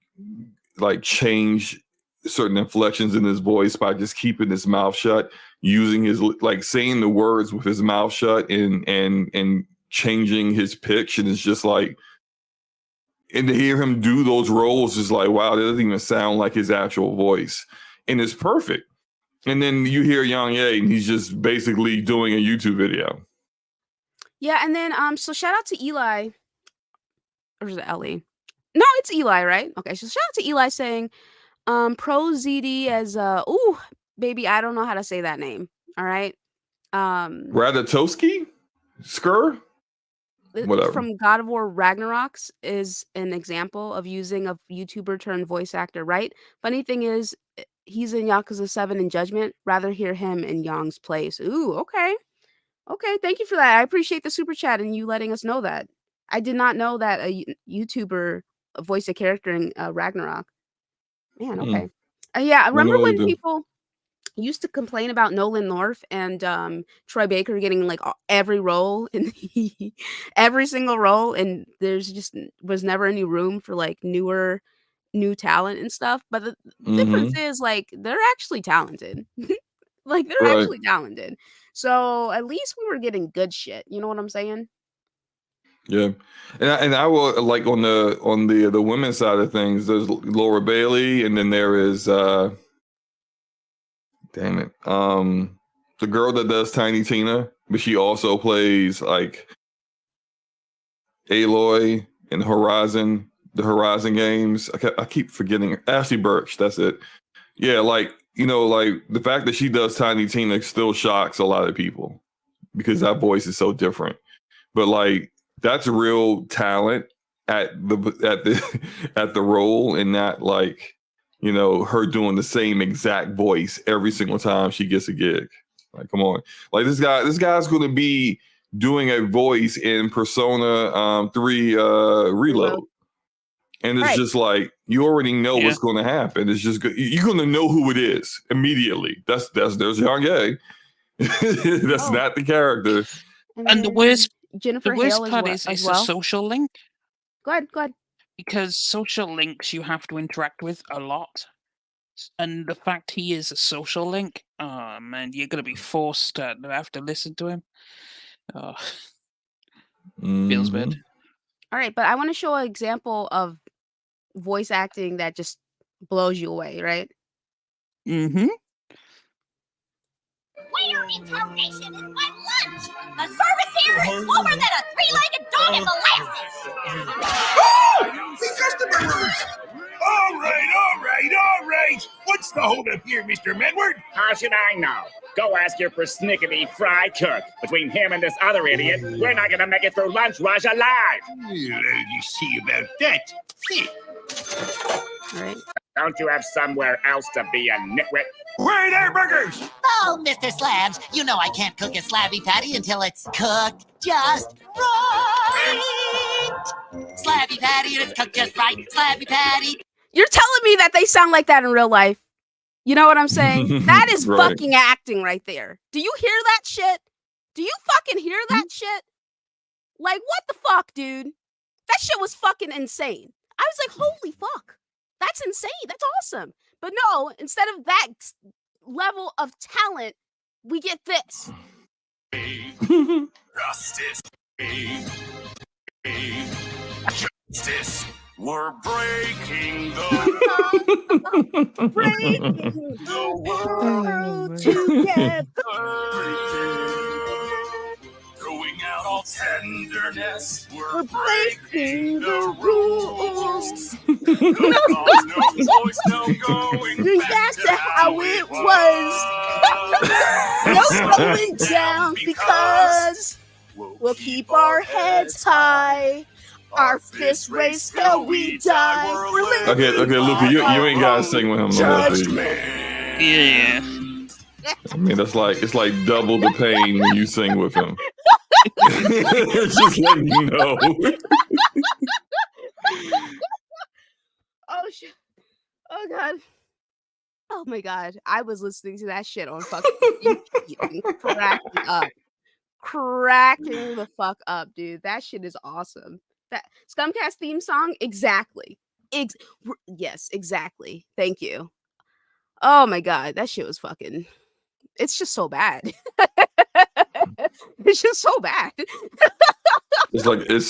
like change certain inflections in his voice by just keeping his mouth shut, using his like saying the words with his mouth shut and changing his pitch. And it's just like, and to hear him do those roles is like, wow, that doesn't even sound like his actual voice. And it's perfect. And then you hear YongYea and he's just basically doing a YouTube video. Yeah, and then so shout out to Eli, or is it Ellie? No, it's Eli, right? Okay, so shout out to Eli saying, pro ZD as ooh, baby, I don't know how to say that name. All right. Radatowski? Skur? Whatever. From God of War Ragnaroks is an example of using a YouTuber turned voice actor, right? Funny thing is, he's in Yakuza 7 and Judgment. Rather hear him in Yong's place. Ooh, okay. Okay, thank you for that. I appreciate the super chat and you letting us know that. I did not know that a YouTuber voiced a character in Ragnarok. Man, okay. Yeah, I remember when people used to complain about Nolan North and Troy Baker getting like every role in every single role, and there's just was never any room for like new talent and stuff. But the difference is like they're actually talented. Like they're Right. actually talented. So at least we were getting good shit. You know what I'm saying? Yeah, and I will like on the women's side of things. There's Laura Bailey, and then there is damn it, the girl that does Tiny Tina, but she also plays like Aloy in Horizon, the Horizon games. I keep forgetting Ashley Birch. That's it. Yeah, like like the fact that she does Tiny Tina still shocks a lot of people because that voice is so different. But like that's real talent at the at the role, and not like her doing the same exact voice every single time she gets a gig. Like, come on, like this guy's going to be doing a voice in Persona 3 Reload. And it's just like you already know what's going to happen. It's just you're going to know who it is immediately. There's YongYea. That's not the character. And the worst Jennifer part is it's a social link. Go ahead. Because social links you have to interact with a lot. And the fact he is a social link, oh man, you're going to be forced to have to listen to him. Oh, feels bad. All right, but I want to show an example of voice acting that just blows you away, right? Mm-hmm. Waiter, interrogation is my lunch. The service here is slower than a three-legged dog in molasses. Oh! The customers! All right. What's the holdup here, Mr. Medward? How should I know? Go ask your persnickety fry cook. Between him and this other idiot, we're not gonna make it through lunch rush alive. You see about that. All right. Don't you have somewhere else to be a nitwit? Where there, burgers? Oh, Mr. Slabs, you know I can't cook a slabby patty until it's cooked just right. Slabby patty and it's cooked just right. Slabby patty. You're telling me that they sound like that in real life? You know what I'm saying? That is fucking acting right there. Do you hear that shit? Do you fucking hear that shit? Like, what the fuck, dude? That shit was fucking insane. I was like, holy fuck. That's insane. That's awesome. But no, instead of that level of talent, we get this. Justice. Justice. We're breaking the world together. Throwing out all tenderness. We're breaking the rules. No cause, no voice, no going back to how it was. No slowing down because we'll keep our heads high. Our fists raised till we die. Okay, Luca, you ain't gotta sing with him. Yeah. I mean, it's like double the pain when you sing with him. Just letting you know. Oh shit! Oh god! Oh my god! I was listening to that shit on fucking YouTube, cracking the fuck up, dude. That shit is awesome. That Scumcast theme song, exactly. Yes, exactly. Thank you. Oh my god, that shit was fucking. It's just so bad. It's just so bad. It's like it's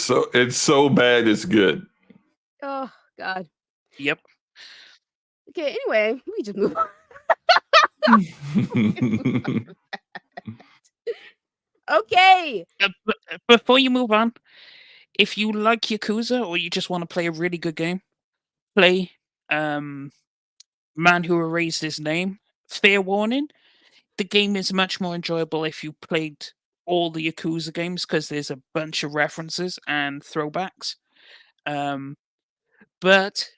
so bad it's good. Oh god. Yep. Okay. Anyway, we just move on. Okay. Before you move on, if you like Yakuza or you just want to play a really good game, play Man Who Erased His Name. Fair warning, the game is much more enjoyable if you played all the Yakuza games because there's a bunch of references and throwbacks. But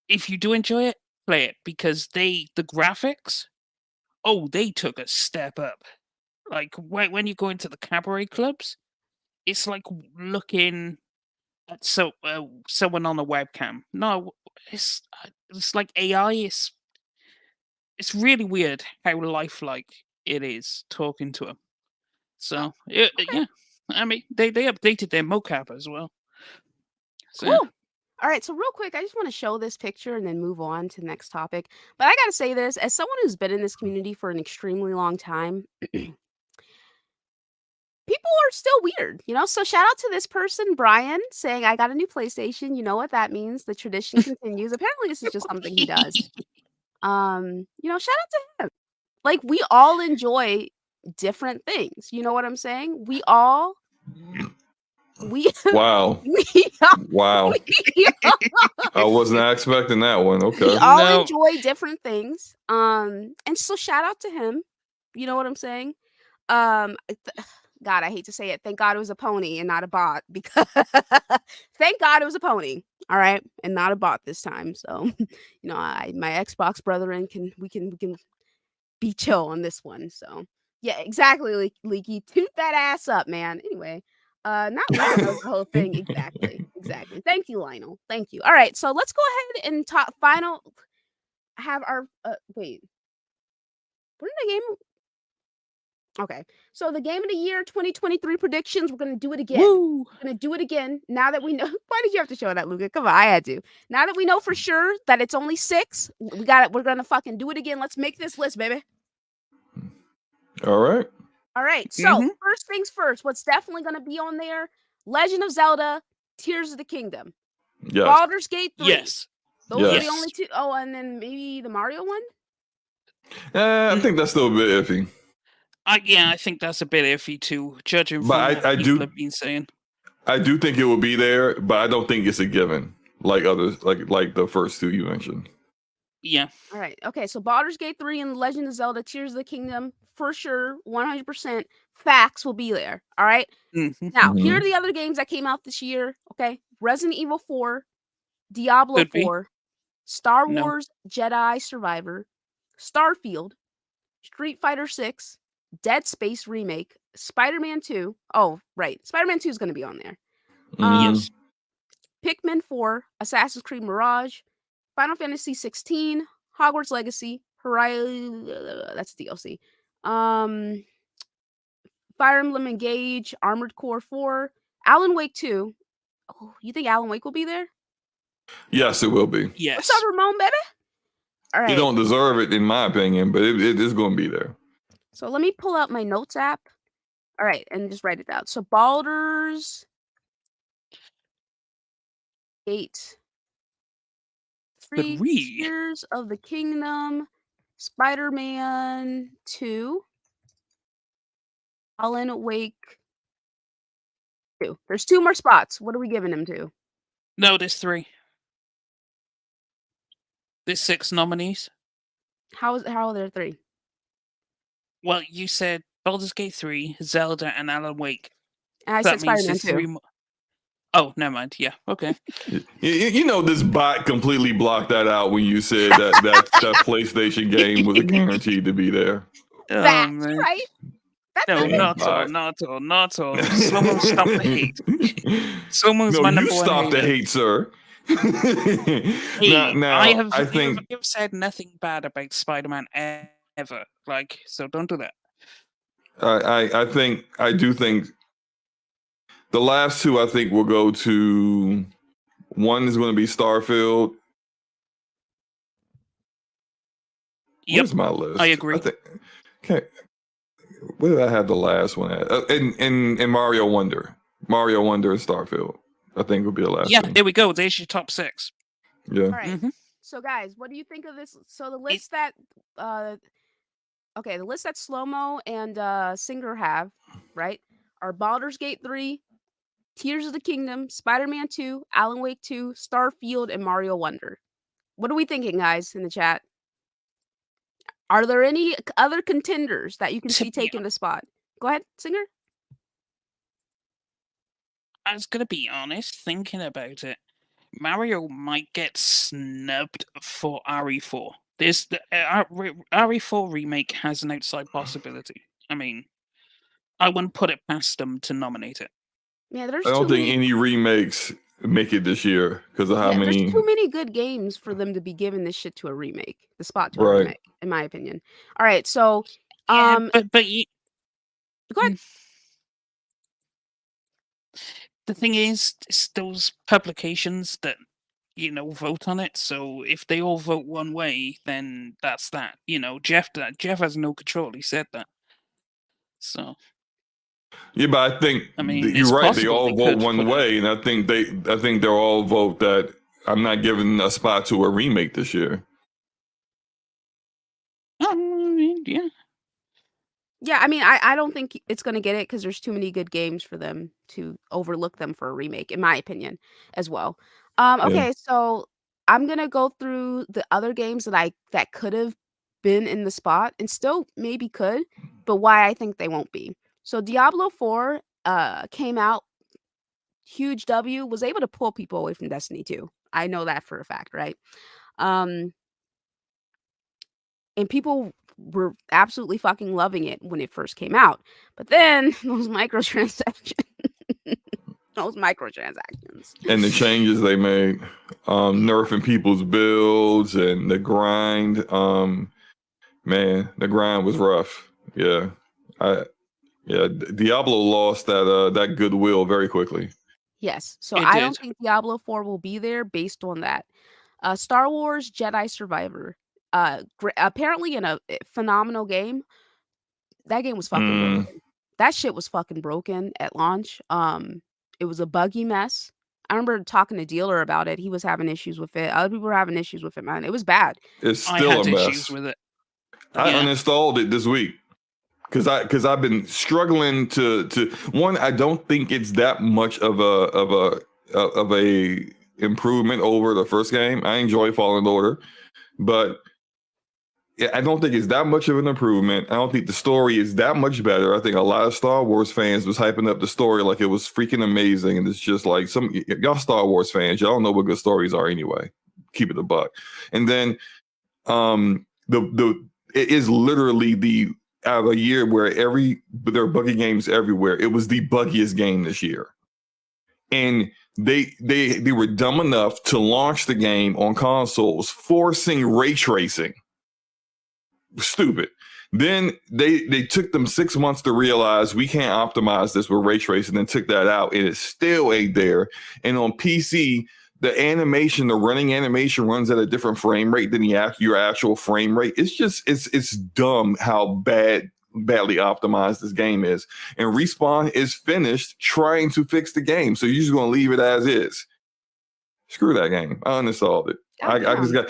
if you do enjoy it, play it because the graphics, they took a step up. Like when you go into the cabaret clubs, it's like looking at someone on a webcam. No, it's like AI. It's really weird how lifelike it is talking to him. So yeah, I mean they updated their mocap as well. So, cool. All right, so real quick, I just want to show this picture and then move on to the next topic. But I gotta say this, as someone who's been in this community for an extremely long time, people are still weird, So shout out to this person, Brian, saying I got a new PlayStation. You know what that means? The tradition continues. Apparently, this is just something he does. Shout out to him. Like, we all enjoy different things. You know what I'm saying? We all We Wow. we Wow. we I was not expecting that one. we Okay. all No. enjoy different things. And so shout out to him. You know what I'm saying? God, I hate to say it. Thank God it was a pony and not a bot because thank God it was a pony. All right, and not a bot this time. So, my Xbox brethren we can be chill on this one. So, yeah, exactly, Leaky. Toot that ass up, man. Anyway, not Luca knows the whole thing. Exactly. Thank you, Lionel. Thank you. All right, so let's go ahead and have our wait. We're in the game. Okay. So the game of the year 2023 predictions, we're going to do it again. Woo! We're going to do it again now that we know. Why did you have to show that, Luca? Come on, I had to. Now that we know for sure that it's only 6, we got it. We're going to fucking do it again. Let's make this list, baby. All right. All right. So, first things first, what's definitely going to be on there? Legend of Zelda, Tears of the Kingdom. Yes. Baldur's Gate 3. Yes. Those are the Yes. only 2. Oh, and then maybe the Mario one? I think that's still a bit iffy. I think that's a bit iffy too, judging from But what I people do- have been saying. I do think it will be there, but I don't think it's a given like others, like the first 2 you mentioned. Yeah. All right. Okay. So Baldur's Gate 3 and Legend of Zelda Tears of the Kingdom, for sure, 100% facts will be there. All right. Mhm. Now, here are the other games that came out this year. Okay. Resident Evil 4, Diablo Could be. 4, Star No. Wars Jedi Survivor, Starfield, Street Fighter 6, Dead Space Remake, Spider-Man 2. Oh, right. Spider-Man 2 is going to be on there. Yes. Pikmin 4, Assassin's Creed Mirage, Final Fantasy 16, Hogwarts Legacy, Horizon, that's DLC. Fire Emblem Engage, Armored Core 4, Alan Wake 2. Oh, you think Alan Wake will be there? Yes, it will be. Yes. What's up, Ramon, baby? All right. You don't deserve it, in my opinion, but it is going to be there. So let me pull up my notes app. All right, and just write it down. So Baldur's Gate 3, Three. Tears of the Kingdom, Spider-Man 2, Alan Wake 2. There's 2 more spots. What are we giving him to? No, there's 3. There's 6 nominees. How are there 3? Well, you said Baldur's Gate 3, Zelda, and Alan Wake. And I That said means Spider-Man there's 3 2. more. Oh, never mind. Yeah, okay. You know, this bot completely blocked that out when you said that PlayStation game was guaranteed to be there. Oh, That's man. right. That's No, not it. not at all. Someone stop the hate. Someone's No, my you number one stop the hater. hate, sir. Hey, now, I have said nothing bad about Spider-Man ever. Like, so don't do that. I do think the last 2 I think will go to, one is going to be Starfield. Yep, Where's my list? I agree. Okay, where did I have the last one at? In Mario Wonder and Starfield, I think will be the last. Yeah, one. there we go. There's your top 6. Yeah. All right. Mhm. So guys, what do you think of this? So the list that the list that Slow-Mo and Singer have, right? Are Baldur's Gate 3, Tears of the Kingdom, Spider-Man 2, Alan Wake 2, Starfield, and Mario Wonder. What are we thinking, guys, in the chat? Are there any other contenders that you can see taking the spot? Go ahead, Singer. I was gonna be honest, thinking about it, Mario might get snubbed for RE4. This the RE4 remake has an outside possibility. I mean, I wouldn't put it past them to nominate it. Yeah, there's I don't too think many. any remakes make it this year because of how Yeah, many. there's too many good games for them to be giving this shit to a remake. The spot to a Right. remake, in my opinion. All right, so Yeah, but you, go ahead. the thing is, it's those publications that vote on it. So if they all vote one way, then that's that. Jeff has no control. He said that. So Yeah, but I think it's you're right. They possible all they vote could one put it- way, and I think they'll all vote that I'm not giving a spot to a remake this year. Yeah. Yeah, I mean, I don't think it's gonna get it because there's too many good games for them to overlook them for a remake, in my opinion, as well. Yeah. Okay, so I'm gonna go through the other games that could have been in the spot and still maybe could, but why I think they won't be. So Diablo 4 came out, huge W, was able to pull people away from Destiny 2. I know that for a fact, right? Um, and people were absolutely fucking loving it when it first came out. But then those microtransactions, those microtransactions. And the changes they made, nerfing people's builds and the grind. Man, the grind was rough. Yeah, Diablo lost that goodwill very quickly. Yes. So It I don't did. think Diablo 4 will be there based on that. Star Wars Jedi Survivor. Apparently in a phenomenal game. That game was fucking Mm, broken. That shit was fucking broken at launch. It was a buggy mess. I remember talking to Dealer about it. He was having issues with it. Other people were having issues with it, man. It was bad. it's I still a had issues mess. with it. I Yeah. uninstalled it this week because I've been struggling to one. I don't think it's that much of a improvement over the first game. I enjoy Fallen Order, but I don't think it's that much of an improvement. I don't think the story is that much better. I think a lot of Star Wars fans was hyping up the story like it was freaking amazing, and it's just like y'all Star Wars fans, y'all don't know what good stories are anyway. Keep it a buck. And then the it is literally the out of a year where there are buggy games everywhere. It was the buggiest game this year, and they were dumb enough to launch the game on consoles, forcing ray tracing. Stupid. Then they took them 6 months to realize we can't optimize this with ray tracing, and took that out, and it still ain't there. And on PC, the running animation runs at a different frame rate than your actual frame rate. It's just it's dumb how badly optimized this game is. And Respawn is finished trying to fix the game, so you're just gonna leave it as is. Screw that game. I uninstalled it. I just got,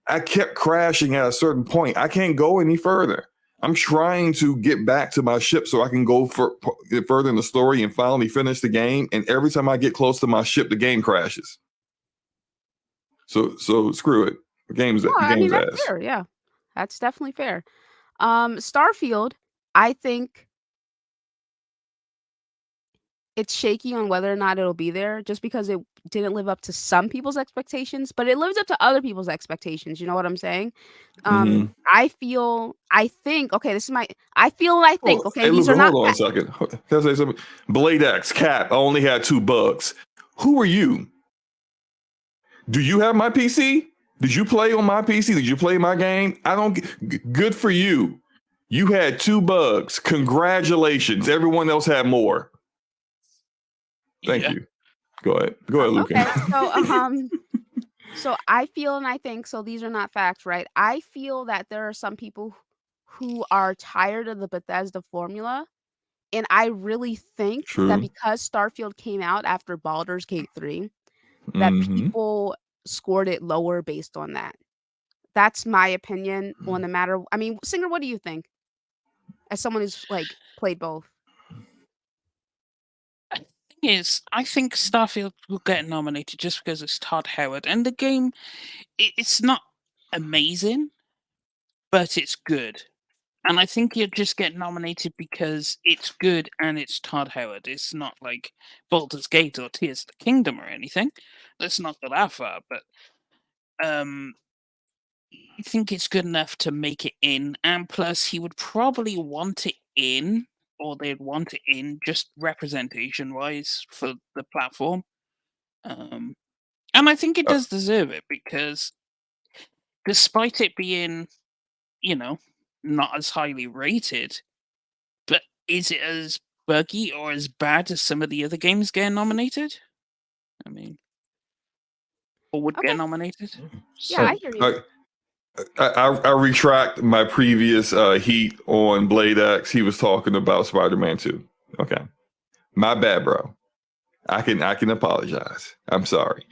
I kept crashing at a certain point. I can't go any further. I'm trying to get back to my ship so I can go further in the story and finally finish the game. And every time I get close to my ship, the game crashes. So screw it. The game's That's ass. fair. Yeah, that's definitely fair. Starfield, I think it's shaky on whether or not it'll be there just because it didn't live up to some people's expectations, but it lives up to other people's expectations, you know what I'm saying? Mhm. I think, okay, this is I feel and I think, okay, Hey, these Luca, are not hold on a second. Can I say something? Blade X, Cap, I only had 2 bugs. Who are you? Do you have my PC? Did you play on my PC? Did you play my game? I don't. Good for you. You had 2 bugs. Congratulations. Everyone else had more. Thank you. Go ahead, Luca. Okay, so I feel and I think, so these are not facts, right? I feel that there are some people who are tired of the Bethesda formula, and I really think that True. because Starfield came out after Baldur's Gate 3, that Mm-hmm. people scored it lower based on that. That's my opinion on the matter. I mean, Singer, what do you think? As someone who's, like, played both. I think Starfield will get nominated just because it's Todd Howard, and the game, it's not amazing, but it's good. And I think you'll just get nominated because it's good and it's Todd Howard. It's not like Baldur's Gate or Tears of the Kingdom or anything. Let's not go that far, but I think it's good enough to make it in. And plus, he would probably want it in, or they'd want it in just representation wise for the platform. And I think it does deserve it because despite it being, not as highly rated, but is it as buggy or as bad as some of the other games getting nominated? I mean, or would get Okay. nominated? Yeah, I hear you. I retract my previous heat on Blade X. He was talking about Spider-Man 2. Okay. My bad, bro. I can apologize. I'm sorry.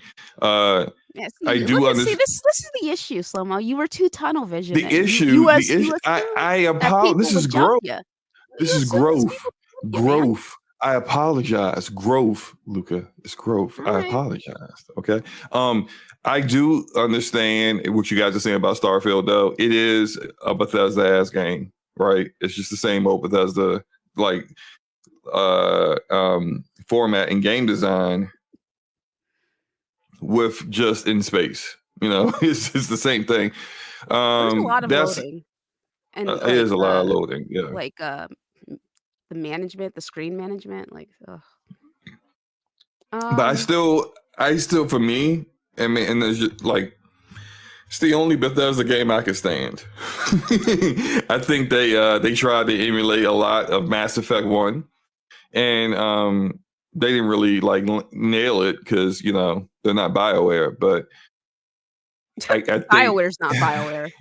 Yeah, I see, do look at see understand. this is the issue, Slow-Mo. You were too tunnel The visioning. issue, You the issue. assumed I that This people is would jump growth. you. This You is assumed these growth. people would jump you, man. Growth. I apologize. Growth, Luca. It's growth. I Alright. apologize. Okay. I do understand what you guys are saying about Starfield, though. It is a Bethesda ass game, right? It's just the same old Bethesda like format and game design with just in space. You know, it's the same thing. There's a lot of That's loading and, it is a lot of loading. Yeah. like, the management, the screen management, like, ugh. But I still, for me, I mean, and there's just, like, it's the only Bethesda game I can stand. I think they tried to emulate a lot of Mass Effect 1, and they didn't really like nail it because you know they're not BioWare. But I think BioWare's not BioWare.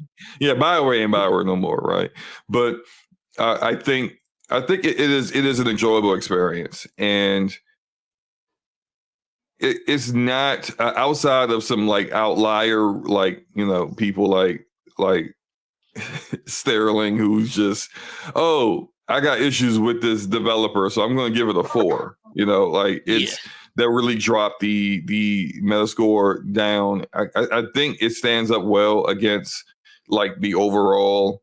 yeah, BioWare ain't BioWare no more, right? But I think it is an enjoyable experience, and it's not outside of some like outlier, like you know, people like Sterling, who's just, oh, I got issues with this developer, so I'm going to give it a 4. You know, like it's that really dropped the Metascore down. I think it stands up well against like the overall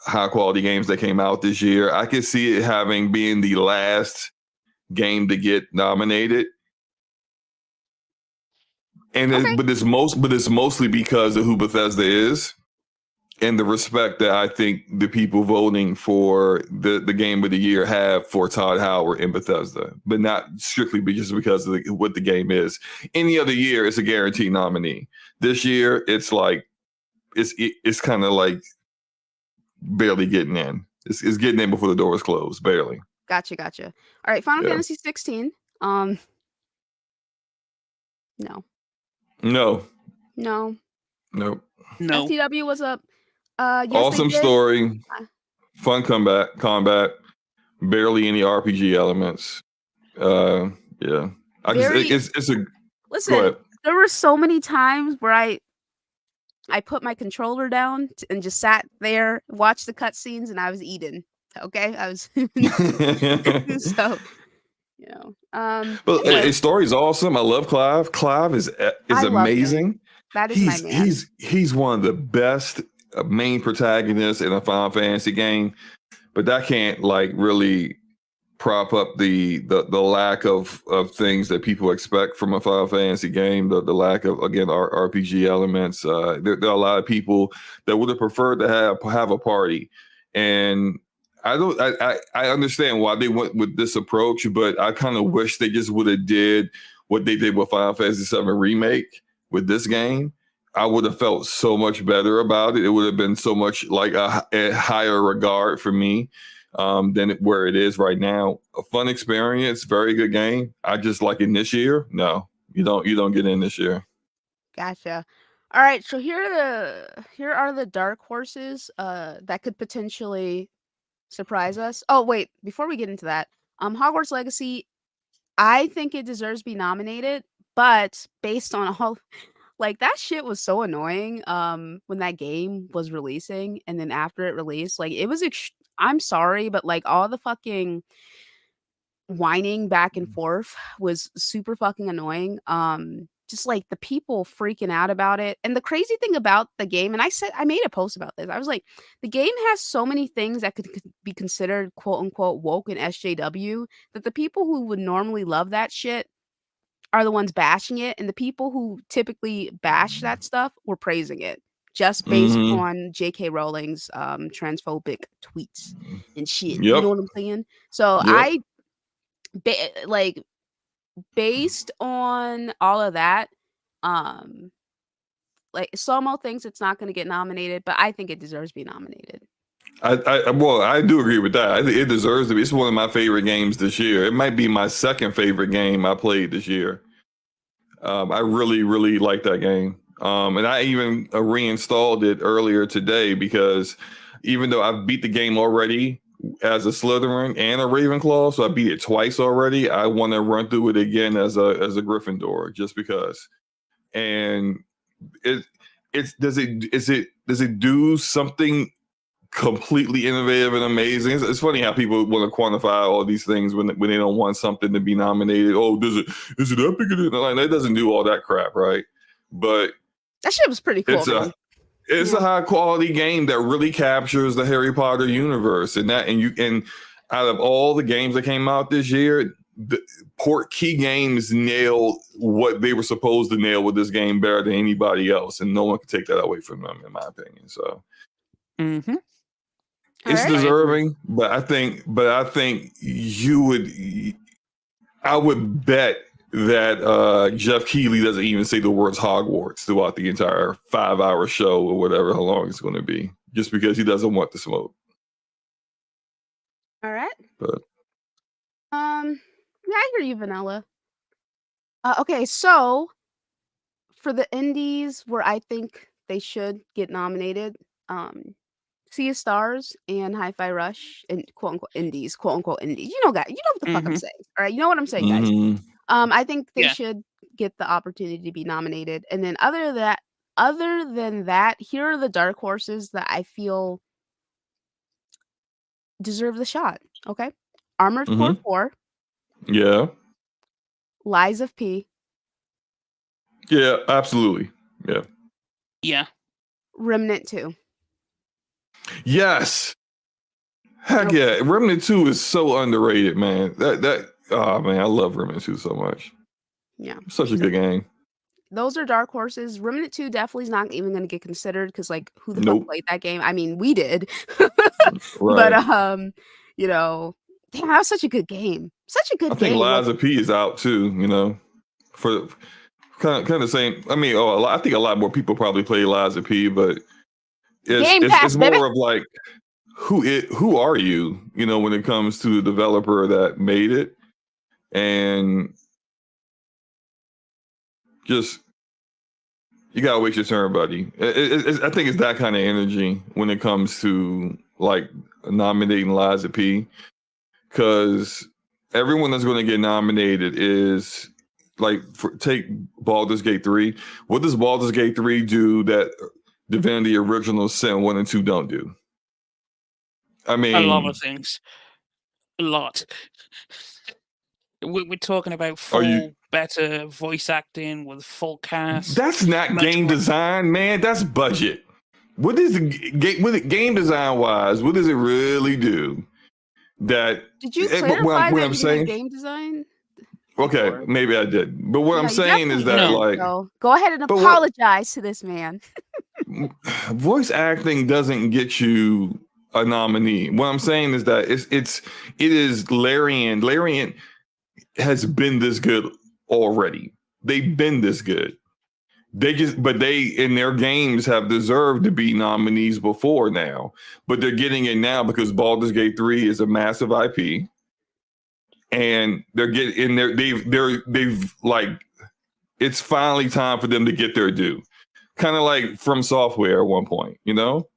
high quality games that came out this year. I could see it having being the last game to get nominated. And but it's mostly because of who Bethesda is and the respect that I think the people voting for the game of the year have for Todd Howard and Bethesda, but not strictly just because of what the game is. Any other year, it's a guaranteed nominee. This year, it's like it's kind of like barely getting in. It's getting in before the door is closed, barely. Gotcha. All right, Final Yeah. Fantasy 16. No. No. No. Nope. No. FTW was up. Yes, Awesome they did. story, fun combat, barely any RPG elements. Yeah, it's a. Listen. There were so many times where I put my controller down and just sat there, watched the cutscenes, and I was eating. Okay, I was so. You know, but anyway. his story is awesome. I love Clive. Clive is amazing. That is my man. He's one of the best main protagonists in a Final Fantasy game, but that can't like really prop up the lack of things that people expect from a Final Fantasy game. The lack of, again, RPG elements. There are a lot of people that would have preferred to have a party, and I understand why they went with this approach, but I kind of wish they just would have did what they did with Final Fantasy VII Remake with this game. I would have felt so much better about it. It would have been so much like a higher regard for me than where it is right now. A fun experience, very good game. I just like it this year. No, you don't get in this year. Gotcha. All right, so here are the dark horses that could potentially surprise us. Oh wait, before we get into that, Hogwarts Legacy, I think it deserves to be nominated, but based on all like that shit was so annoying when that game was releasing, and then after it released, like it was I'm sorry, but like all the fucking whining back and forth was super fucking annoying. Just like the people freaking out about it. And the crazy thing about the game, and I made a post about this. I was like, the game has so many things that could be considered quote unquote woke and SJW that the people who would normally love that shit are the ones bashing it, and the people who typically bash that stuff were praising it just based on J.K. Rowling's transphobic tweets and shit. You know what I'm saying? So based on all of that, like Somo thinks it's not going to get nominated, but I think it deserves to be nominated. I do agree with that. I think it deserves to be. It's one of my favorite games this year. It might be my second favorite game I played this year. I really, really like that game. And I even reinstalled it earlier today because even though I've beat the game already as a Slytherin and a Ravenclaw, so I beat it twice already, I want to run through it again as a Gryffindor just because. and does it do something completely innovative and amazing? It's funny how people want to quantify all these things when they don't want something to be nominated. Oh, is it epic? Like, that doesn't do all that crap, right? But that shit was pretty cool. It's a high quality game that really captures the Harry Potter universe, and out of all the games that came out this year, the Portkey Games nailed what they were supposed to nail with this game better than anybody else, and no one can take that away from them, in my opinion. So, it's deserving, but I think I would bet that Jeff Keighley doesn't even say the words Hogwarts throughout the entire 5-hour show or whatever how long it's going to be, just because he doesn't want the smoke. All right. But yeah, I hear you, Vanilla. Okay, so for the indies where I think they should get nominated, Sea of Stars and Hi-Fi Rush, and quote unquote indies. You know, guys, you know what the fuck I'm saying. All right, you know what I'm saying, guys. I think they should get the opportunity to be nominated. And then other than that, here are the dark horses that I feel deserve the shot. Okay, Armored Core 4. Yeah. Lies of P. Yeah, absolutely. Yeah. Yeah. Remnant 2. Yes. Heck yeah. Remnant 2 is so underrated, man. Oh man, I love Remnant 2 so much. Yeah. Such a good game. Those are dark horses. Remnant 2 definitely is not even going to get considered because, like, who the fuck played that game? I mean, we did. Right. But, you know, damn, that was such a good game. Such a good game. I think Lies of P is out too, you know, for kind of the same. I mean, I think a lot more people probably play Lies of P, but it's more of like, who are you, you know, when it comes to the developer that made it, and just you gotta wait your turn, buddy. I think it's that kind of energy when it comes to like nominating Lies of P, because everyone that's going to get nominated is like, take Baldur's Gate 3. What does Baldur's Gate 3 do that Divinity Original Sin 1 and 2 don't do? I mean, a lot of things. A lot. We're talking about better voice acting with full cast. That's not game design, man. That's budget. What is game design wise? What does it really do? Did you clarify that you did game design? Okay, maybe I did, but what I'm saying is that go ahead and apologize to this man. Voice acting doesn't get you a nominee. What I'm saying is that it is Larian. Larian has been this good already. They've been this good. They in their games have deserved to be nominees before now, but they're getting it now because Baldur's Gate 3 is a massive IP, and they're getting in there. They've like, it's finally time for them to get their due. Kind of like From Software at one point, you know,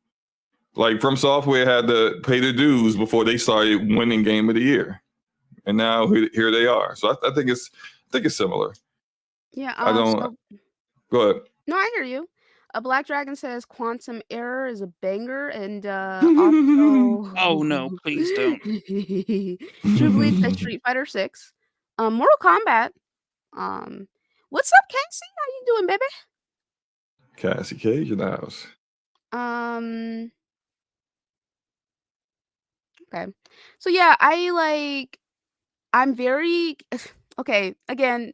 like From Software had to pay their dues before they started winning Game of the Year, and now here they are. So I think it's similar. Yeah, I don't. Go ahead. No, I hear you. A Black Dragon says Quantum Error is a banger, and also... Oh no, please don't. True Bleed says Street Fighter 6. Mortal Kombat. What's up, Cassie? How you doing, baby? Cassie Cage in the house. Okay. So yeah, I'm very okay. Again,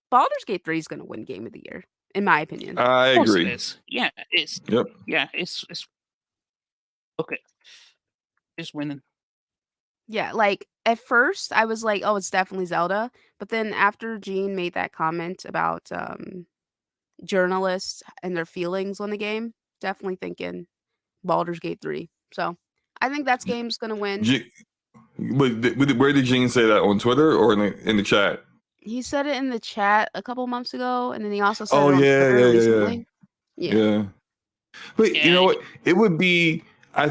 Baldur's Gate 3 is going to win Game of the Year, in my opinion. I agree. It is. Yeah, it's. Yep. Yeah, it's okay. It's winning. Yeah, like at first I was like, oh, it's definitely Zelda. But then after Gene made that comment about journalists and their feelings on the game, definitely thinking Baldur's Gate 3. So I think that game's going to win. Where did Gene say that? On Twitter or in the chat? He said it in the chat a couple months ago, and then he also said it on Twitter recently. Yeah. But you know what? It would be, I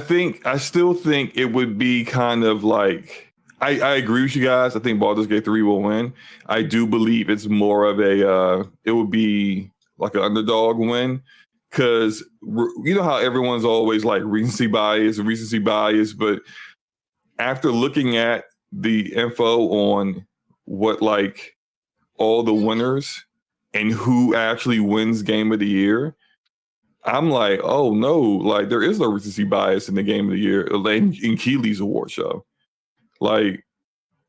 still think it would be kind of like, I agree with you guys. I think Baldur's Gate 3 will win. I do believe it's more of a it would be like an underdog win, because you know how everyone's always like recency bias, but after looking at the info on what like all the winners and who actually wins Game of the Year, I'm like, oh no, like there is no recency bias in the Game of the Year in Keeley's award show. Like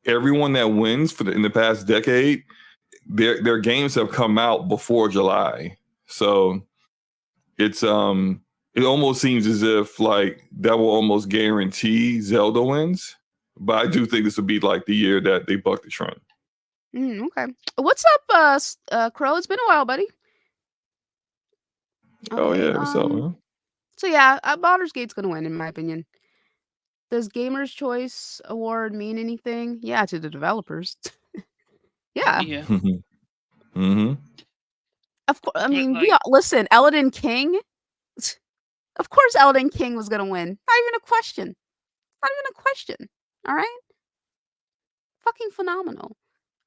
everyone that wins in the past decade, their games have come out before July. So it's it almost seems as if like that will almost guarantee Zelda wins. But I do think this will be like the year that they buck the trend. Okay. What's up, Crow? It's been a while, buddy. Oh yeah, what's up, man? So yeah, Baldur's Gate's gonna win in my opinion. Does Gamer's Choice Award mean anything? Yeah, to the developers. Yeah. Yeah. Mm-hmm. Of course. I mean, like- listen, Elden King. Of course, Elden King was gonna win. Not even a question. Not even a question. All right. Fucking phenomenal.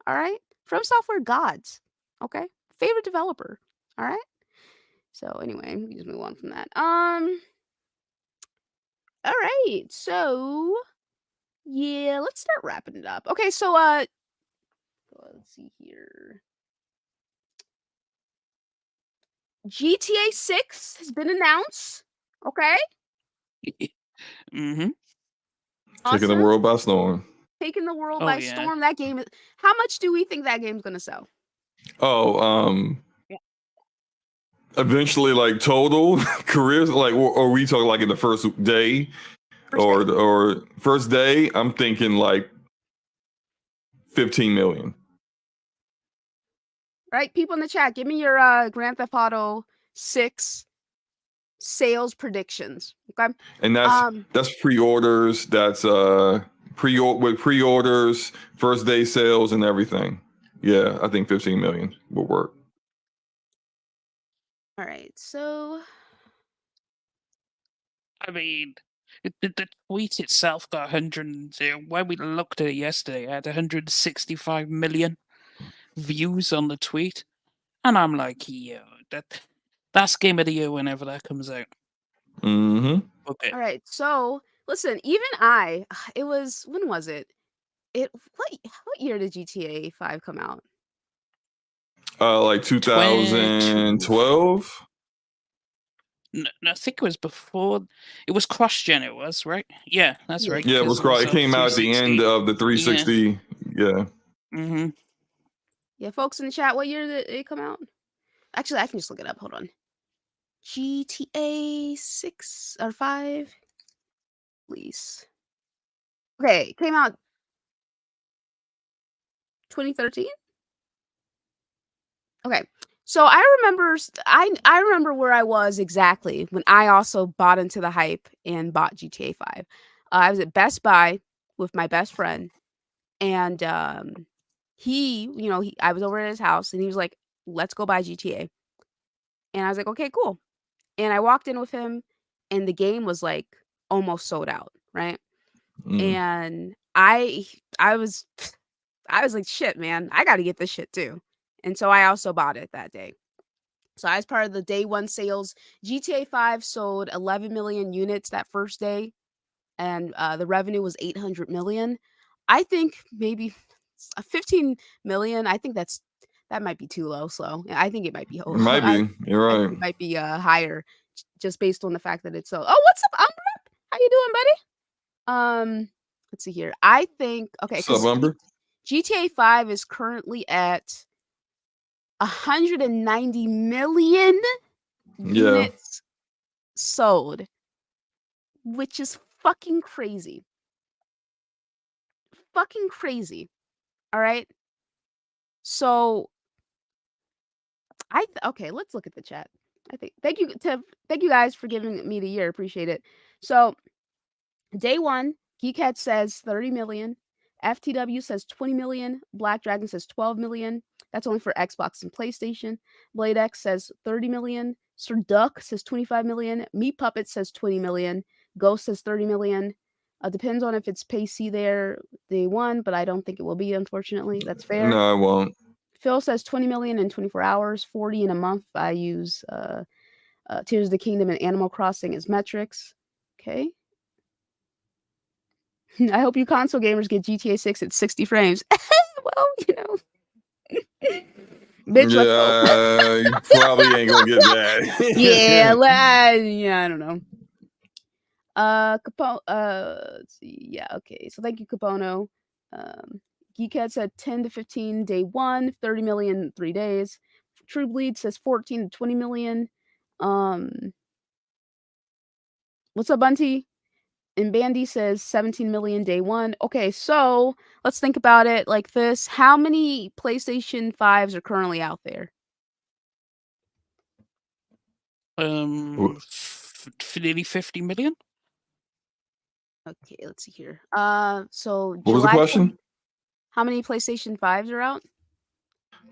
All right. From Software gods. Okay. Favorite developer. All right. So anyway, we just move on from that. All right. So yeah, let's start wrapping it up. Okay. So let's see here. GTA 6 has been announced. Okay. Mm-hmm. Taking the Awesome. world by storm. Taking the world Oh, by yeah. storm. That game is. How much do we think that game's gonna sell? Oh, eventually, like total careers, like, or we talking like in the first day, or first day? I'm thinking like 15 million. Right, people in the chat, give me your Grand Theft Auto 6 sales predictions. Okay, And that's pre-orders. That's with pre-orders, first day sales, and everything. Yeah, I think 15 million will work. all right. So I mean, the tweet itself got 100. When we looked at it yesterday, it had 165 million views on the tweet, and I'm like, yo, that's Game of the Year whenever that comes out. Mm-hmm. Okay. all right. So listen, even it was when was it? What year did GTA 5 come out? Like 2012. No, I think it was before. It was cross-gen. It was right. Yeah, that's right. Yeah, it was because it came out at the end of the 360. Yeah. Mm-hmm. Yeah, folks in the chat, what year did it come out? Actually, I can just look it up. Hold on. GTA 6 or 5, please. Okay, came out 2013. Okay, so I remember where I was exactly when I also bought into the hype and bought GTA 5. I was at Best Buy with my best friend, and I was over at his house, and he was like, "Let's go buy GTA," and I was like, "Okay, cool." And I walked in with him, and the game was like almost sold out, right? And I was like, shit, man, I got to get this shit too. And so I also bought it that day. So as part of the day one sales, GTA 5 sold 11 million units that first day, and the revenue was 800 million. I think maybe 15 million. I think that might be too low. Slow. I think it might be. It might be. You're I right. think it might be higher, just based on the fact that it's so. Oh, what's up, Umber? How you doing, buddy? Let's see here. I think okay. What's up, Umber? GTA 5 is currently at 190 million units sold, which is fucking crazy. Fucking crazy. All right. So okay, let's look at the chat. I think thank you guys for giving me the year. Appreciate it. So day one, Geekhead says 30 million. FTW says 20 million. Black Dragon says 12 million. That's only for Xbox and PlayStation. Blade X says 30 million. Sir Duck says 25 million. Meat Puppet says 20 million. Ghost says 30 million. Depends on if it's PC there day one, but I don't think it will be, unfortunately. That's fair. No, I won't. Phil says 20 million in 24 hours, 40 in a month. I use Tears of the Kingdom and Animal Crossing as metrics. Okay. I hope you console gamers get GTA 6 at 60 frames. Well, you know. Bitch, let's go. Yeah, you probably ain't gonna get that. Yeah, I don't know. Let's see. Yeah, okay. So thank you, Capono. Geekhead said 10 to 15 day one, 30 million 3 days. True Bleed says 14 to 20 million. What's up, Bunty? And Bandy says 17 million day one. Okay, so let's think about it like this. How many PlayStation 5s are currently out there? Nearly 50 million. Okay, let's see here. So What was the question? How many PlayStation 5s are out?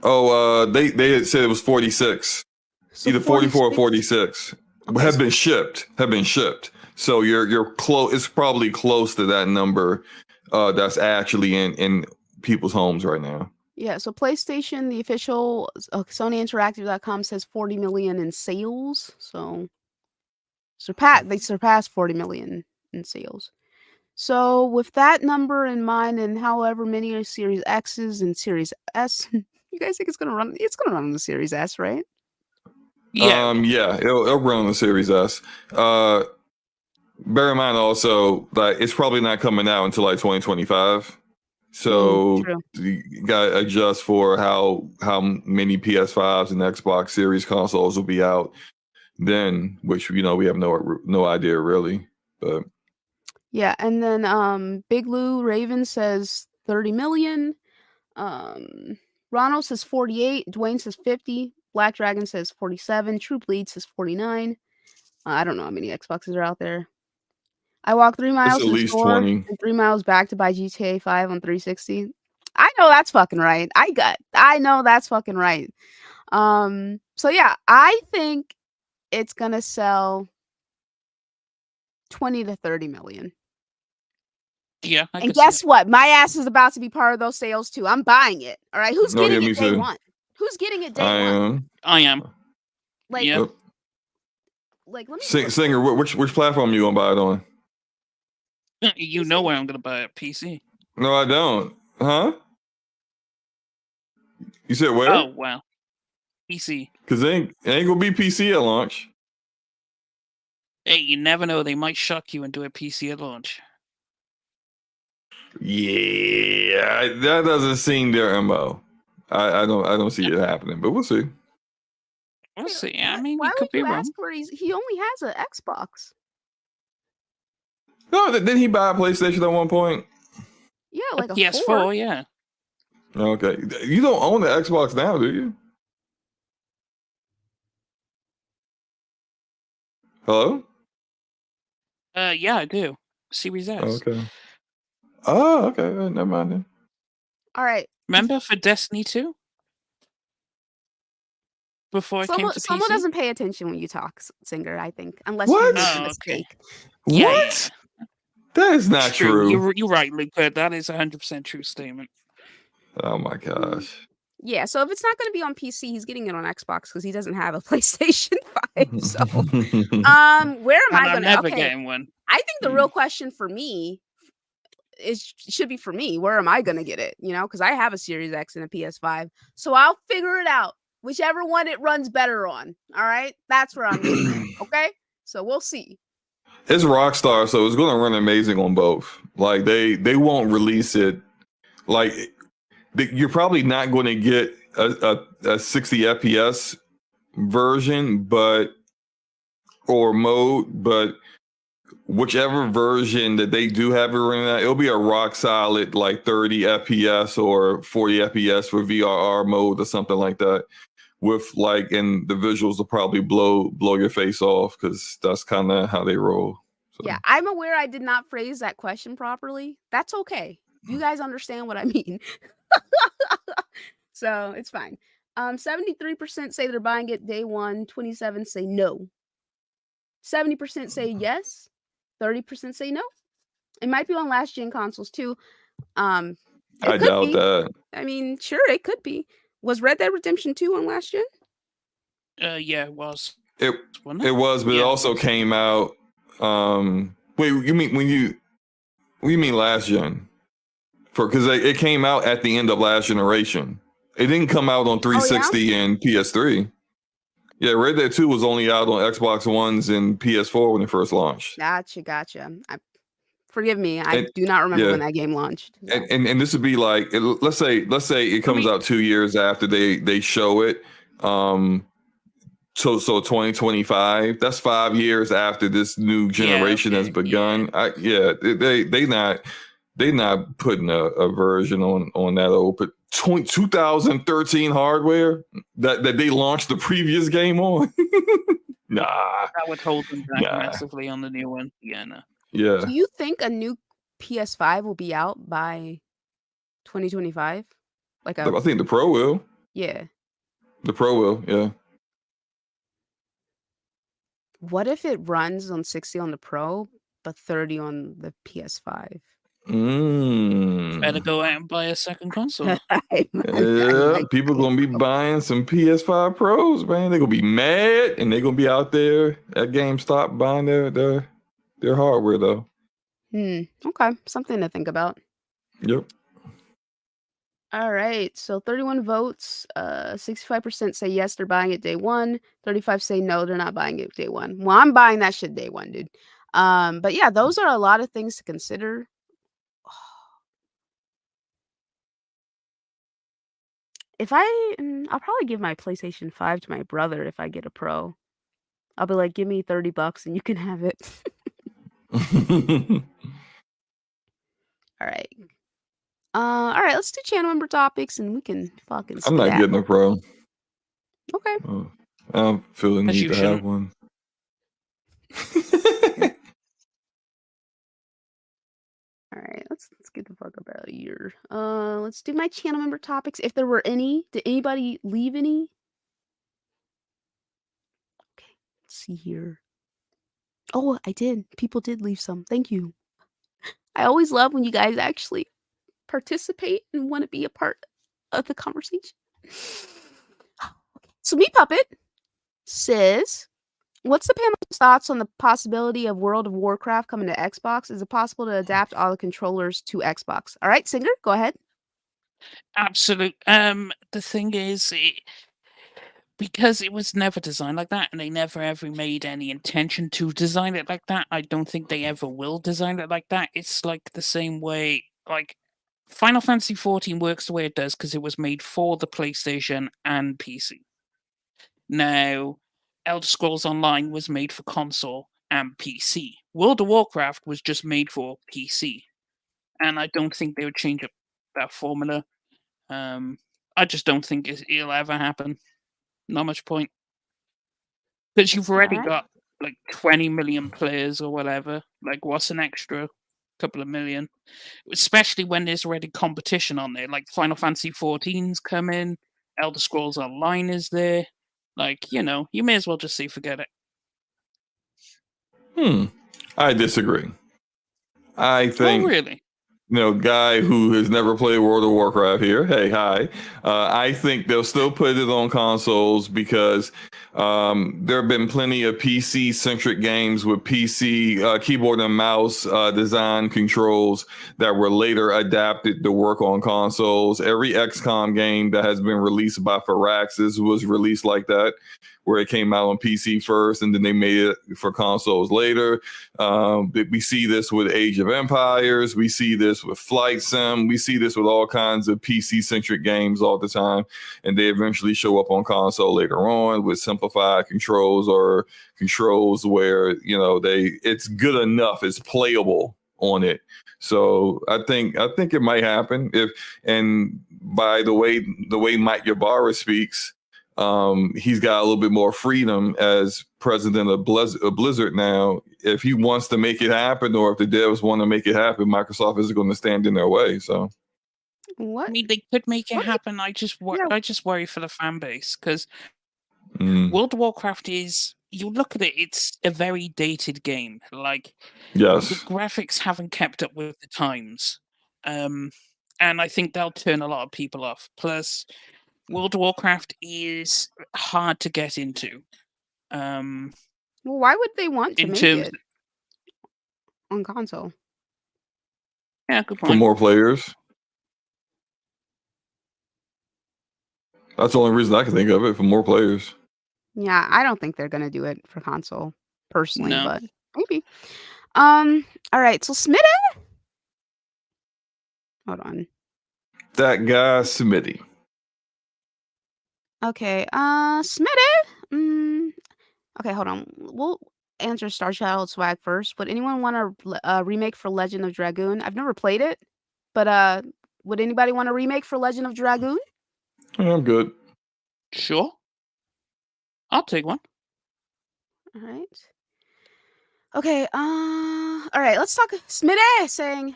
Oh, they had said it was 46. So Either 44 or 46? 46 have been shipped. So you're close. It's probably close to that number that's actually in people's homes right now. Yeah, so PlayStation, the official Sony Interactive.com says 40 million in sales. So they surpassed 40 million in sales. So with that number in mind, and however many are Series X's and Series S, you guys think it's gonna run? It's gonna run on the Series S, right? Yeah. Yeah, it'll run on the Series S. Bear in mind also that it's probably not coming out until like 2025. So you gotta adjust for how many PS5s and Xbox Series consoles will be out then, which we have no idea really. But yeah, and then Big Lou Raven says 30 million. Ronald says 48. Dwayne says 50. Black Dragon says 47. True Bleed says 49. I don't know how many Xboxes are out there. I walked 3 miles at to the least store 20. and 3 miles back to buy GTA 5 on 360. I know that's fucking right. I know that's fucking right. So yeah, I think it's gonna sell 20 to 30 million. Yeah, and guess what? My ass is about to be part of those sales too. I'm buying it. All right, who's getting it day one? Who's getting it day one? I am. Like, yep. Like, let me Singer, which platform you gonna buy it on? You know where I'm gonna buy a PC. No, I don't. Huh? You said where? Oh wow, PC. Because it ain't gonna be PC at launch. Hey, you never know. They might shock you and do a PC at launch. Yeah, that doesn't seem their MO. I don't see it happening, but we'll see. We'll see. I mean, why we could would be you wrong. ask where he only has an Xbox? No, didn't he buy a PlayStation at one point? Yeah, like a PS4. Yeah. Okay, you don't own the Xbox now, do you? Hello? Yeah, I do. Series S. Okay. Oh, okay. Never mind then. All right. Remember for Destiny 2? Before it came to PC? Someone doesn't pay attention when you talk, Singer, I think. Unless What? you make a mistake. Okay. What? That is not true. You're right, Luca. That is 100% true statement. Oh my gosh. Yeah, so if it's not going to be on PC, he's getting it on Xbox because he doesn't have a PlayStation 5. So, where am I going to? Never getting one. I think the real question for me should be for me. Where am I going to get it? Because I have a Series X and a PS5, so I'll figure it out. Whichever one it runs better on. All right, that's where I'm getting it. Okay, so we'll see. It's Rockstar, so it's going to run amazing on both. Like they won't release it. Like you're probably not going to get a 60 FPS version, or mode, but whichever version that they do have it running at, it'll be a rock solid like 30 FPS or 40 FPS for VRR mode or something like that. And the visuals will probably blow your face off because that's kind of how they roll. So. Yeah, I'm aware I did not phrase that question properly. That's okay. You guys understand what I mean. So it's fine. 73% say they're buying it day one. 27% say no. 70% say yes. 30% say no. It might be on last gen consoles too. I It could doubt be. that. I mean, sure, it could be. Was Red Dead Redemption 2 on last gen? Yeah, it was. It Wasn't it was, but it Yeah, also was. came out. Wait, you mean what do you mean last gen? Because it came out at the end of last generation. It didn't come out on 360 and PS3. Yeah, Red Dead 2 was only out on Xbox Ones and PS4 when it first launched. Gotcha. Forgive me, I do not remember when that game launched. So. And this would be like, let's say it comes out 2 years after they show it. So 2025. That's 5 years after this new generation has begun. They not putting a version on that old 2013 hardware that they launched the previous game on. Nah, that would hold them back massively on the new one. Yeah, no. Yeah. Do you think a new PS5 will be out by 2025? Like I think the Pro will. Yeah. The Pro will, yeah. What if it runs on 60 on the Pro, but 30 on the PS5? Better go out and buy a second console. Yeah, people gonna be buying some PS5 Pros, man. They're gonna be mad, and they're gonna be out there at GameStop buying their hardware, though. Okay, something to think about. Yep. All right, so 31 votes. 65% say yes, they're buying it day one. 35 say no, they're not buying it day one. Well, I'm buying that shit day one, dude. But yeah, those are a lot of things to consider. If I'll probably give my PlayStation 5 to my brother if I get a Pro. I'll be like, give me $30 and you can have it. All right. All right, let's do channel member topics and we can fucking I'm not getting a Pro. Okay. I don't feel the need to have one. All right, let's get the fuck up out of here. Let's do my channel member topics. If there were any, did anybody leave any? Okay, let's see here. Oh, I did. People did leave some. Thank you. I always love when you guys actually participate and want to be a part of the conversation. So Me Puppet says, what's the panel's thoughts on the possibility of World of Warcraft coming to Xbox? Is it possible to adapt all the controllers to Xbox? All right, Singer, go ahead. Absolutely. The thing is, because it was never designed like that, and they never ever made any intention to design it like that, I don't think they ever will design it like that. It's like the same way, like Final Fantasy XIV works the way it does because it was made for the PlayStation and PC. Now, Elder Scrolls Online was made for console and PC. World of Warcraft was just made for PC. And I don't think they would change up that formula. I just don't think it'll ever happen. Not much point. Because you've already got like 20 million players or whatever. Like, what's an extra couple of million? Especially when there's already competition on there. Like, Final Fantasy XIV's come in, Elder Scrolls Online is there. Like, you may as well just say forget it. I disagree. I think, really? Guy who has never played World of Warcraft here. Hey, hi. I think they'll still put it on consoles because there have been plenty of PC-centric games with PC keyboard and mouse design controls that were later adapted to work on consoles. Every XCOM game that has been released by Firaxis was released like that, where it came out on PC first and then they made it for consoles later. We see this with Age of Empires. We see this with Flight Sim. We see this with all kinds of PC-centric games all the time. And they eventually show up on console later on with simplified controls or controls where, it's good enough, it's playable on it. So I think it might happen. And by the way Mike Ybarra speaks, he's got a little bit more freedom as president of Blizzard now. If he wants to make it happen, or if the devs want to make it happen, Microsoft isn't going to stand in their way. So, what? I mean, they could make it happen. I just worry for the fan base because World of Warcraft is, you look at it, it's a very dated game. Like, the Yes. graphics haven't kept up with the times. And I think they'll turn a lot of people off. Plus, World of Warcraft is hard to get into. Well, why would they want to In make terms, it on console? yeah, good For point. more players. That's the only reason I can think of it, for more players. Yeah, I don't think they're gonna do it for console personally, No. but maybe. All right, so Smitty. Hold on. That guy Smitty. Okay, Smitty. Okay, hold on. We'll answer Star Child Swag first. Would anyone want a remake for Legend of Dragoon? I've never played it, but would anybody want a remake for Legend of Dragoon? Yeah, I'm good. Sure. I'll take one. All right. Okay. All right. Let's talk. Smitty saying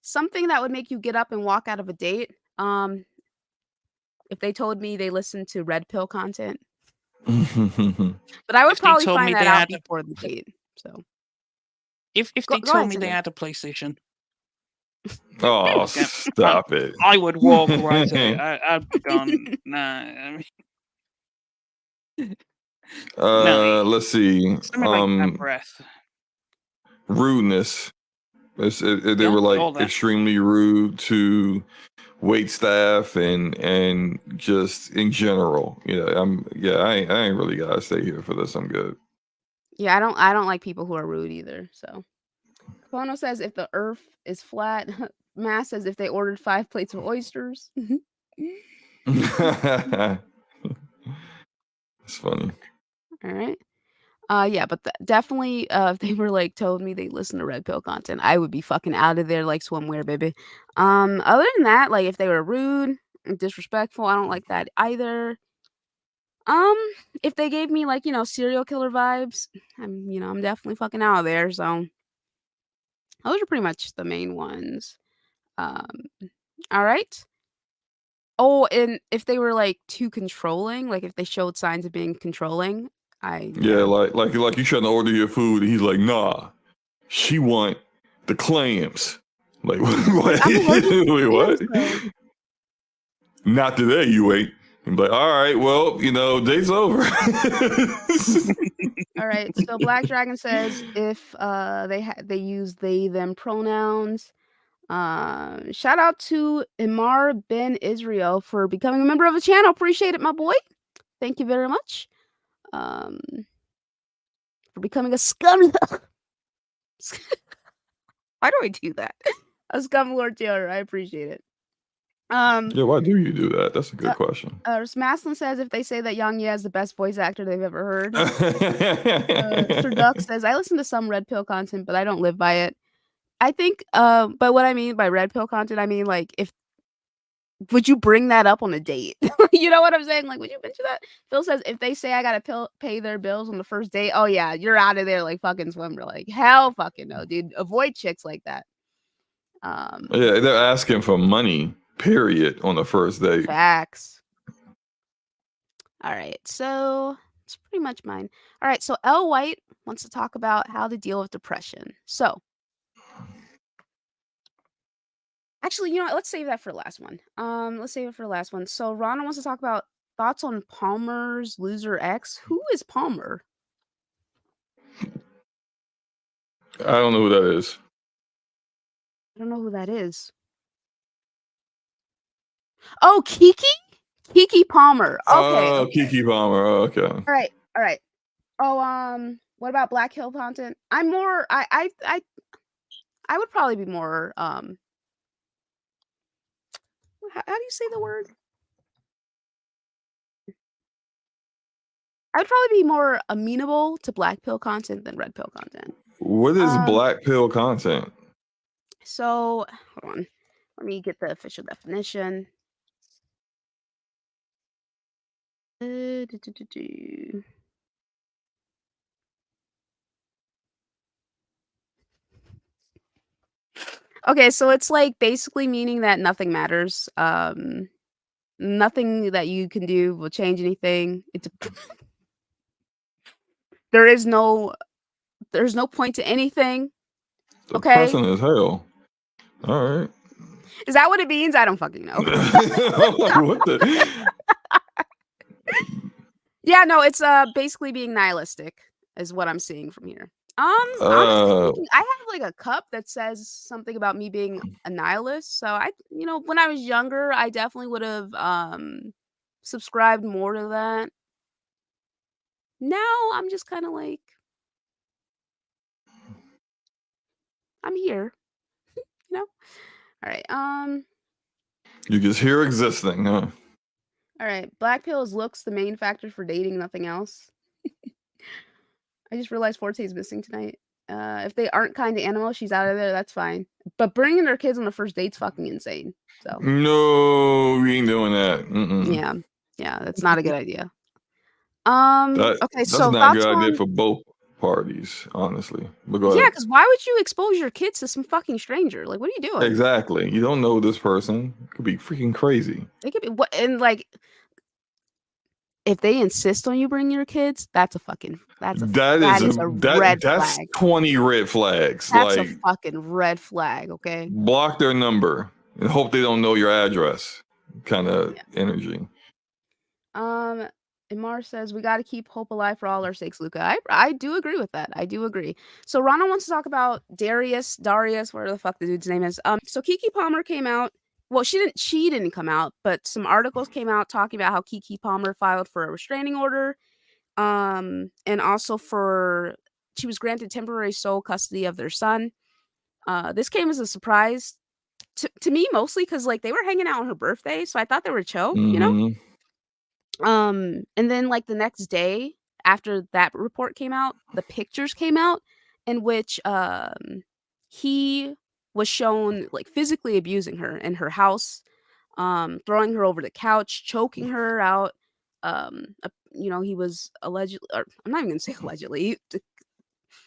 something that would make you get up and walk out of a date. If they told me they listened to red pill content, but I would If they probably told me find that they out had a, before the date. So if go, they go told ahead, me they Cinder. had a PlayStation, Oh, Yeah, stop it. I would walk right out. I'd be gone. Nah, I mean, no, Let's see. something like that breath. Rudeness. They Yeah, were all like that. extremely rude to wait staff and just in general. I ain't really gotta stay here for this. I'm good. Yeah, I don't like people who are rude either. So Kono says if the earth is flat. Mass says if they ordered 5 plates of oysters. It's funny. All right. Yeah, but definitely, if they were like told me they listen to red pill content, I would be fucking out of there like swimwear, baby. Other than that, like if they were rude and disrespectful, I don't like that either. Um, if they gave me like serial killer vibes, I'm definitely fucking out of there. So those are pretty much the main ones. Um, all right. Oh, and if they were like too controlling, like if they showed signs of being controlling, Yeah, like you trying to order your food, and he's like, "Nah, she want the clams." Like, what? I'm allergic to Wait, what? clams, though. Not today, you ain't. I'm like, all right, well, date's over. All right. So Black Dragon says if they use they them pronouns. Shout out to Imar Ben Israel for becoming a member of the channel. Appreciate it, my boy. Thank you very much. For becoming a scum. Why do I do that? A scum lord Taylor. I appreciate it. Yeah, why do you do that? That's a good question. Maslin says if they say that YongYea is the best voice actor they've ever heard. Sir Duck says I listen to some red pill content, but I don't live by it. I think, but what I mean by red pill content, I mean like would you bring that up on a date? You know what I'm saying? Like, would you mention that? Phil says if they say I gotta pay their bills on the first date, oh yeah, you're out of there like fucking swimmer. Like hell, fucking no, dude. Avoid chicks like that. Yeah, they're asking for money. Period on the first date. Facts. All right, so it's pretty much mine. All right, so L White wants to talk about how to deal with depression. So, actually, you know what? Let's save that for the last one. Let's save it for the last one. So, Rana wants to talk about thoughts on Palmer's Loser X. Who is Palmer? I don't know who that is. I don't know who that is. Oh, Keke? Keke Palmer. Okay. Oh, Okay. Keke Palmer. Oh, okay. All right. All right. Oh, what about Black Hill content? I'm more. I would probably be more. How do you say the word? I would probably be more amenable to black pill content than red pill content. What is black pill content? So, hold on. Let me get the official definition. Okay, so it's like basically meaning that nothing matters. Nothing that you can do will change anything. there's no point to anything. Okay? Depressing as hell. All right. Is that what it means? I don't fucking know. I'm like, what the? Yeah, no, it's basically being nihilistic is what I'm seeing from here. Honestly speaking, I have like a cup that says something about me being a nihilist. So when I was younger, I definitely would have subscribed more to that. Now I'm just kind of like I'm here, you know? All right. You just hear existing, huh? All right. Black pill is looks the main factor for dating, nothing else. I just realized Forte is missing tonight. If they aren't kind to animals, she's out of there. That's fine. But bringing their kids on the first date's fucking insane. So No, we ain't doing that. yeah, that's not a good idea. That's Okay, not so a thoughts good idea on for both parties, honestly. But go yeah, ahead. because why would you expose your kids to some fucking stranger? Like, what are you doing? Exactly. You don't know this person. Could be freaking crazy. They could be what and like if they insist on you bringing your kids, that is a red that's flag. 20 red flags. That's a Like, fucking red flag, okay? block their number and hope they don't know your address. Kind of energy. Imar says we got to keep hope alive for all our sakes, Luca. I do agree with that. I do agree. So Rana wants to talk about Darius, whatever the fuck the dude's name is. So Keke Palmer came out. Well, she didn't come out, but some articles came out talking about how Keke Palmer filed for a restraining order. And also she was granted temporary sole custody of their son. This came as a surprise to me, mostly because like they were hanging out on her birthday, so I thought they were chill, you know. Mhm. And then like the next day after that report came out, the pictures came out in which he was shown like physically abusing her in her house, throwing her over the couch, choking her out. He was allegedly, or I'm not even gonna say allegedly.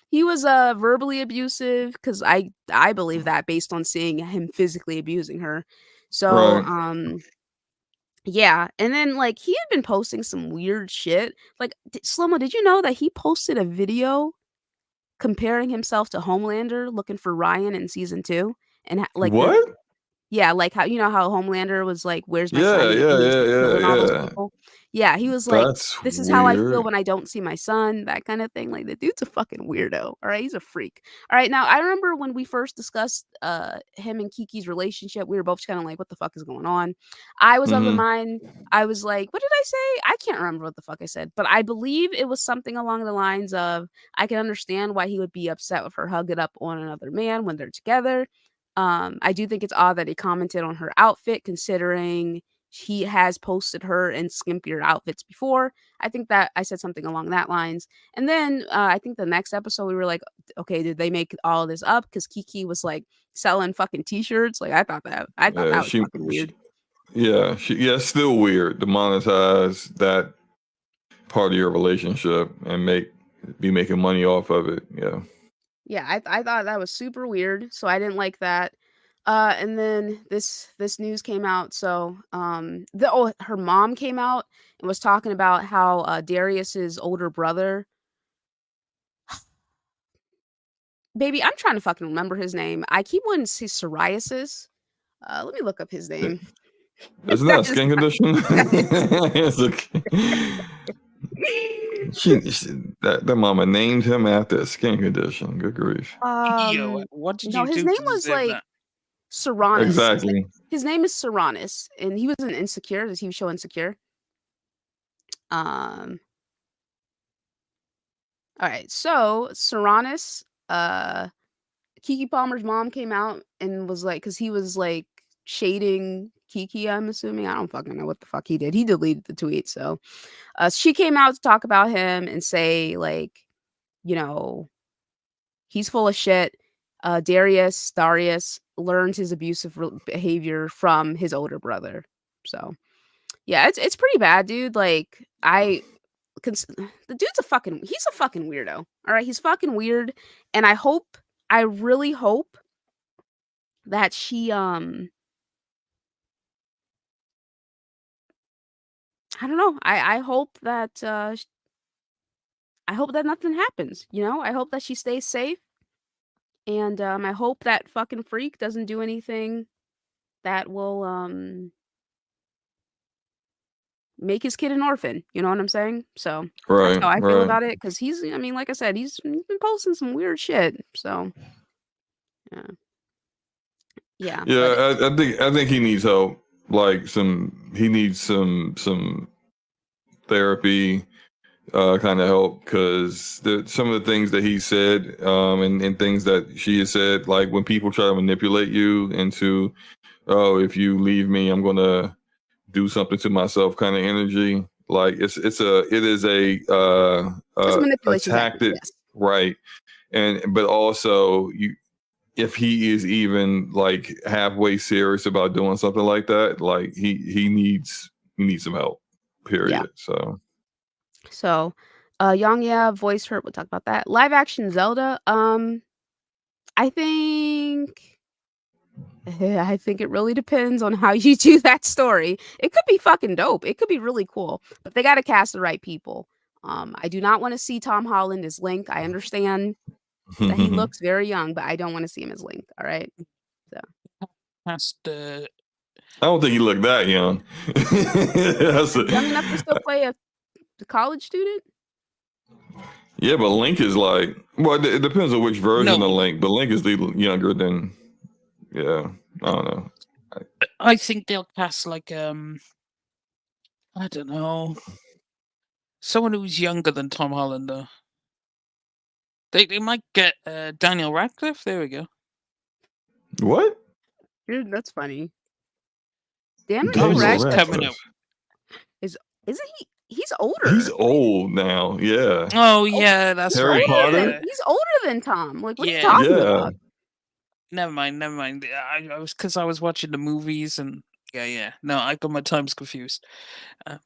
He was verbally abusive because I believe that based on seeing him physically abusing her. So Right. yeah, and then, like, he had been posting some weird shit. Like, Slomo, did you know that he posted a video comparing himself to Homelander looking for Ryan in season 2? And, like, What? yeah, like, how how Homelander was like, "Where's my Yeah, son?" yeah, When he was, yeah, like, yeah, killing all those yeah. people. Yeah, he was like, That's "This is how I feel weird. when I don't see my son," that kinda thing. Like, the dude's a fucking weirdo, alright? He's a freak. Alright, now, I remember when we first discussed, him and Kiki's relationship, we were both kinda like, "What the fuck is going on?" I was of the Mhm. mind I was like, what did I say? I can't remember what the fuck I said, but I believe it was something along the lines of, "I can understand why he would be upset with her hugging up on another man when they're together." I do think it's odd that he commented on her outfit considering he has posted her in skimpier outfits before. I think that I said something along that lines. And then I think the next episode we were like, okay, did they make all this up? Because Kiki was like selling fucking t-shirts. Like I thought Yeah, that was fucking weird. it's still weird to monetize that part of your relationship and be making money off of it. Yeah. Yeah, I thought that was super weird, so I didn't like that. And then this news came out. So her mom came out and was talking about how Darius's older brother, baby, I'm trying to fucking remember his name. I keep wanting to say psoriasis. Let me look up his name. Isn't that That a is skin condition? that is It's that mama named him after a skin condition. Good grief. Yo, what did no, you his do name to was deserve like that? Serranis. Exactly. His name is Serranis, and he was in Insecure, the TV show Insecure. Um, all right, so Serranis, Keke Palmer's mom came out and was like, because he was like shading Keke, I'm assuming. I don't fucking know what the fuck he did. He deleted the tweet. So she came out to talk about him and say, like, you know, he's full of shit. Darius learned his abusive behavior from his older brother. So yeah, it's pretty bad, dude. Like, the dude's he's a fucking weirdo. All right, he's fucking weird, and I really hope that she I don't know. I hope that I hope that nothing happens, you know? I hope that she stays safe, and, I hope that fucking freak doesn't do anything that will, make his kid an orphan, you know what I'm saying? So, that's Right, how I feel right. about it, because I mean, like I said, he's been posting some weird shit, so, yeah. Yeah, but Yeah, I think he needs help. Like he needs some therapy kind of help, because some of the things that he said and things that she has said, like when people try to manipulate you into, oh, if you leave me, I'm gonna do something to myself kind of energy. Like it is it's a a manipulation tactic, tactic, yes. right? But also, if he is even like halfway serious about doing something like that, like he needs some help. Yeah. Period. So So, YongYea voiced her we'll talk about that. Live action Zelda, I think I think it really depends on how you do that story. It could be fucking dope. It could be really cool, but they gotta cast the right people. I do not wanna see Tom Holland as Link. I understand that he I looks very young, but I don't wanna see him as Link, alright? So That's the don't think he looked that young. That's young enough to still a, play a college student? yeah, but Link is like, well, it depends on which version of no. Link, but Link is younger than, yeah, I don't know. I think they'll cast like I don't know, someone who's younger than Tom Holland. Though they might get Daniel Radcliffe. There we go. What? Dude, that's funny. Daniel I was Daniel just Radcliffe coming Radcliffe. up. isn't he he's He's older. old now. Yeah. Oh Oh, yeah, that's he's Harry right. older than Potter. Yeah, he's older than Tom. Like, what are you yeah. talking Yeah. about? Never mind. Never mind. I was because I was watching the movies and yeah. No, I got my times confused. Uh,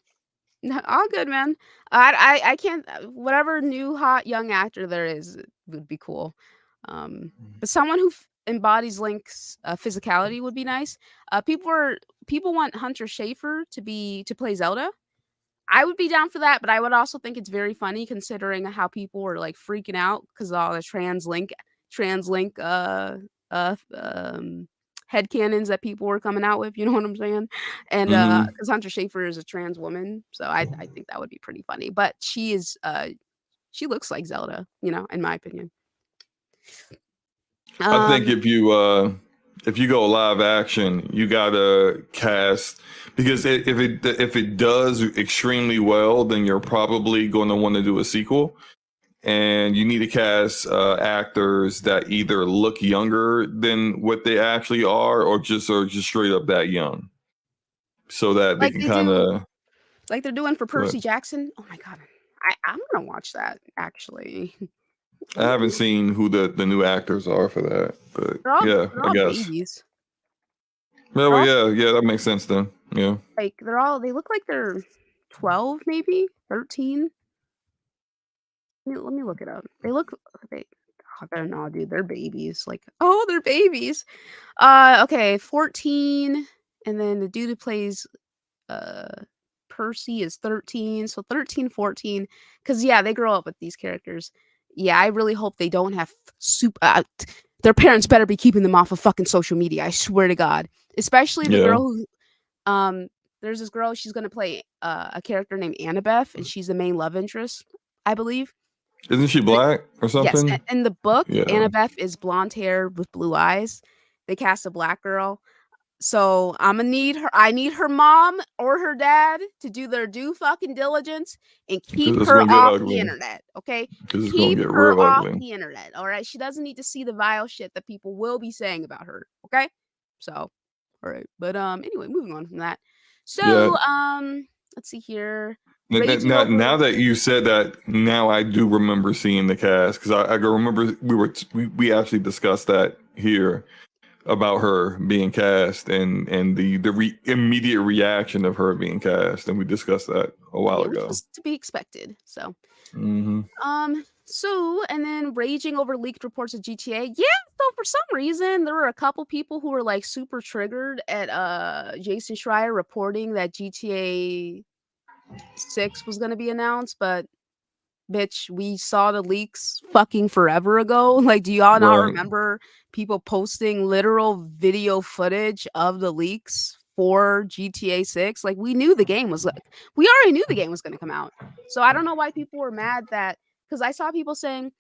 No, all good, man. I can't whatever new hot young actor there is would be cool. But someone who embodies Link's physicality would be nice. People want Hunter Schafer to play Zelda. I would be down for that, but I would also think it's very funny considering how people were like freaking out because all the trans link headcanons that people were coming out with, you know what I'm saying? And Hmm. because Hunter Schafer is a trans woman, so I think that would be pretty funny. But she looks like Zelda, you know, in my opinion. I think Um if you go live action, you gotta cast, because if it does extremely well, then you're probably going to want to do a sequel, and you need to cast actors that either look younger than what they actually are just straight up that young, so that they like can they kind do of. like they're doing for Percy Jackson. Oh my god. I'm gonna watch that actually. I haven't seen who the new actors are for that, but yeah, They're I all guess. babies. Yeah, They're well, all yeah, that makes sense then. Yeah. like they look like they're 12 maybe, 13. Let me look it up. They oh, they're no, dude, they're babies. Like, oh, they're babies. Okay, 14, and then the dude who plays uh Percy is 13, so 13, 14. Cause yeah, they grow up with these characters. Yeah, I really hope they don't have their parents better be keeping them off of fucking social media. I swear to God. Especially the Yeah. girl who um there's this girl, she's gonna play a character named Annabeth, and she's the main love interest, I believe. Isn't she And black or yes, something? in the book, Yeah. Annabeth is blonde hair with blue eyes. They cast a black girl. So I need her mom or her dad to do their due fucking diligence and Because keep it's her gonna get off the ugly. internet, okay? Because it's gonna Keep get her real off ugly. the internet, all right? She doesn't need to see the vile shit that people will be saying about her, okay? So, all right. But anyway, moving on from that. Yeah. So, let's see here. Raging Now over that you said that, now I do remember seeing the cast, because I remember we actually discussed that here about her being cast, and the immediate reaction of her being cast, and we discussed that a while yeah, which ago. was to be expected. So, Hmm. and then raging over leaked reports of GTA. Yeah, so for some reason there were a couple people who were like super triggered at Jason Schreier reporting that GTA 6 was going to be announced, but bitch, we saw the leaks fucking forever ago. Like, do y'all not Right. remember people posting literal video footage of the leaks for GTA 6? Like, we knew the game was like, we already knew the game was going to come out. So I don't know why people were mad that, because I saw people saying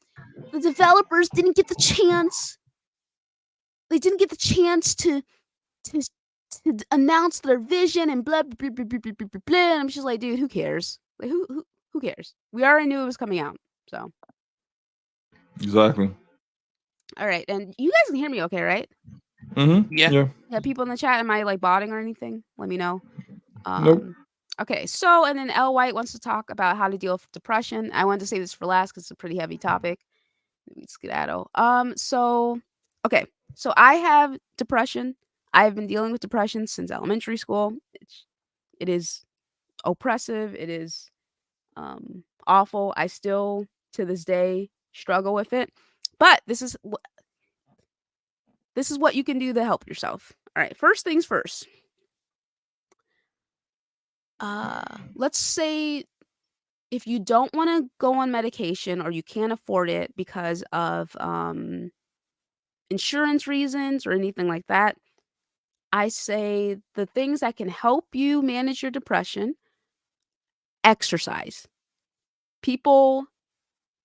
the developers didn't get the chance. They didn't get the chance to to, to announce their vision and blah blah blah blah blah blah blah. blah. And I'm just like, dude, who cares? Like, who cares? We already knew it was coming out. So, Exactly. all right, and you guys can hear me, okay, right? Mm-hmm. Yeah. Yeah. Yeah, people in the chat, am I like botting or anything? Let me know. Nope. Okay, so and then L White wants to talk about how to deal with depression. I wanted to save this for last because it's a pretty heavy topic. Let me skedaddle. So okay, so I have depression. I've been dealing with depression since elementary school. It is oppressive. It is awful. I still to this day struggle with it. But this is what you can do to help yourself. All right, first things first. Let's say if you don't want to go on medication or you can't afford it because of insurance reasons or anything like that, I say the things that can help you manage your depression: exercise. People,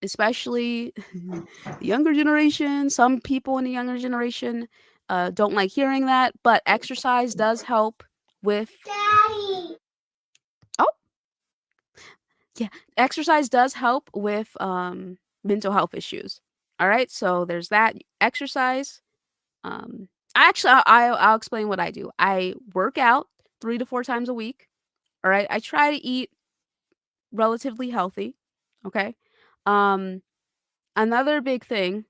especially the younger generation, some people in the younger generation don't like hearing that, but exercise does help with. Oh, yeah, exercise does help with mental health issues. All right, so there's that. Exercise. Actually, I'll explain what I do. I work out 3 to 4 times a week. All right, I try to eat relatively healthy. Okay. Um, Another big thing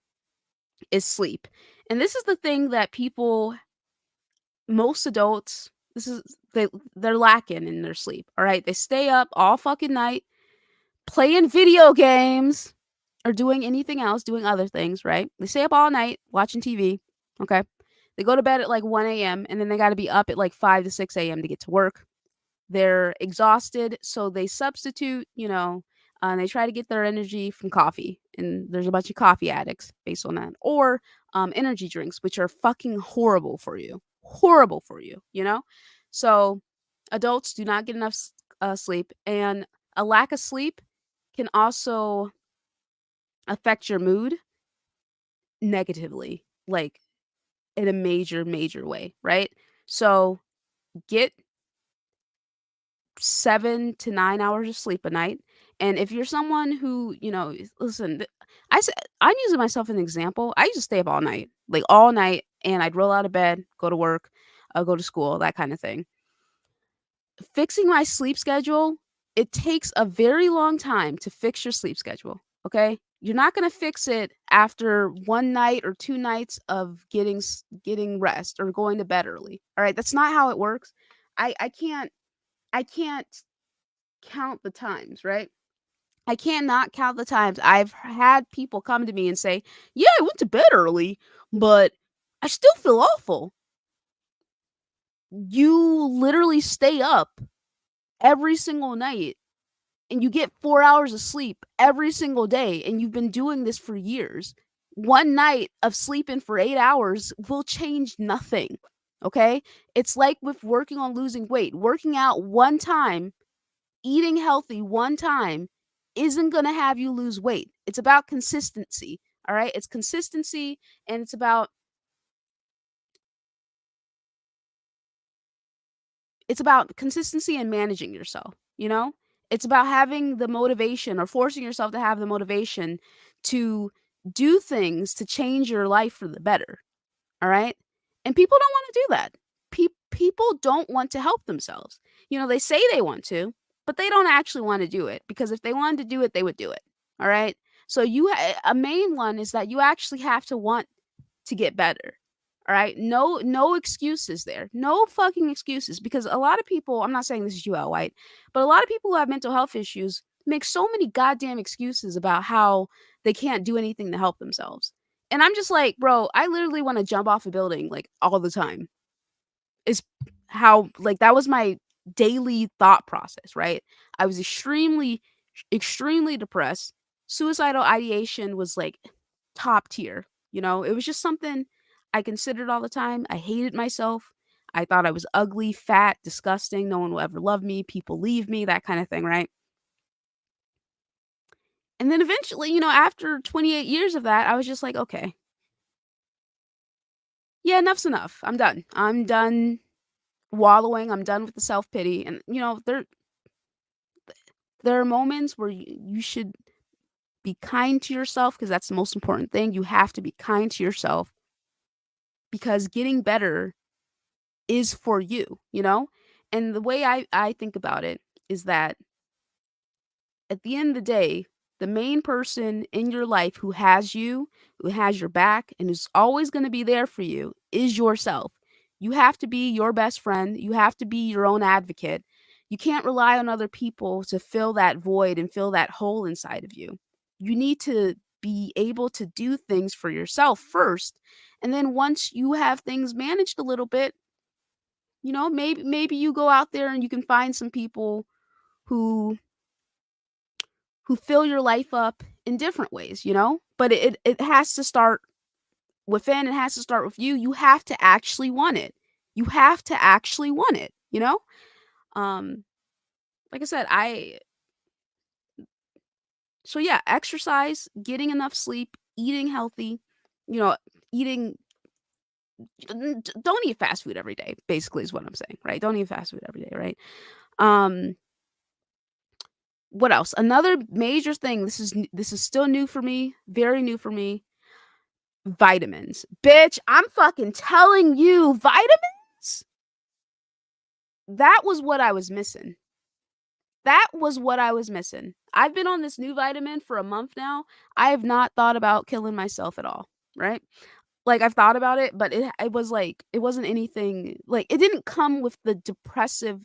is sleep, and this is the thing that people, most adults, this is they're lacking in their sleep. All right, they stay up all fucking night playing video games or doing anything else, doing other things, right? They stay up all night watching TV, okay? They go to bed at like 1 a.m. and then they got to be up at like 5 to 6 a.m. to get to work. They're exhausted, so they substitute, and they try to get their energy from coffee. And there's a bunch of coffee addicts based on that. Or energy drinks, which are fucking horrible for you. Horrible for you, you know? So adults do not get enough sleep. And a lack of sleep can also affect your mood negatively, like in a major, major way, right? So get 7 to 9 hours of sleep a night. And if you're someone who, listen, I'm using myself as an example. I used to stay up all night, and I'd roll out of bed, go to work, go to school, that kind of thing. Fixing my sleep schedule, it takes a very long time to fix your sleep schedule. Okay. You're not going to fix it after one night or 2 nights of getting rest or going to bed early. All right. That's not how it works. I can't count the times, right? I cannot count the times I've had people come to me and say, "Yeah, I went to bed early, but I still feel awful." You literally stay up every single night and you get 4 hours of sleep every single day, and you've been doing this for years. One night of sleeping for 8 hours will change nothing. Okay? It's like with working on losing weight. Working out one time, eating healthy one time isn't going to have you lose weight. It's about consistency. All right? It's consistency, and it's about consistency and managing yourself, you know? It's about having the motivation or forcing yourself to have the motivation to do things to change your life for the better. All right? And people don't want to do that. People don't want to help themselves. They say they want to, but they don't actually want to do it, because if they wanted to do it, they would do it. All right? So a main one is that you actually have to want to get better. All right? No excuses there. No fucking excuses, because a lot of people, I'm not saying this is you, Al White, but a lot of people who have mental health issues make so many goddamn excuses about how they can't do anything to help themselves. And I'm just like, bro, I literally want to jump off a building like all the time. Is how, like, that was my daily thought process, right? I was extremely, extremely depressed. suicidal ideation was like top tier. You know, it was just something I considered all the time. I hated myself. I thought I was ugly, fat, disgusting. No one will ever love me. People leave me, that kind of thing, right? And then eventually, you know, after 28 years of that, I was just like, okay, yeah, enough's enough. I'm done. I'm done wallowing. I'm done with the self pity. And, you know, there are moments where you should be kind to yourself because that's the most important thing. You have to be kind to yourself because getting better is for you, you know? And the way I think about it is that at the end of the day, the main person in your life who has you, who has your back, and who's always going to be there for you is yourself. You have to be your best friend. You have to be your own advocate. You can't rely on other people to fill that void and fill that hole inside of you. You need to be able to do things for yourself first. And then once you have things managed a little bit, you know, maybe you go out there and you can find some people who fill your life up in different ways, you know? But it has to start within, it has to start with you. You have to actually want it. You have to actually want it, you know? Um like I said, so yeah, exercise, getting enough sleep, eating healthy, you know, eating don't eat fast food every day, basically is what I'm saying, right? Don't eat fast food every day, right? Um what else? Another major thing, this is still new for me, very new for me. Vitamins. Bitch, I'm fucking telling you, vitamins? That was what I was missing. That was what I was missing. I've been on this new vitamin for a month now. I have not thought about killing myself at all, right? Like I've thought about it, but it was like it wasn't anything like it didn't come with the depressive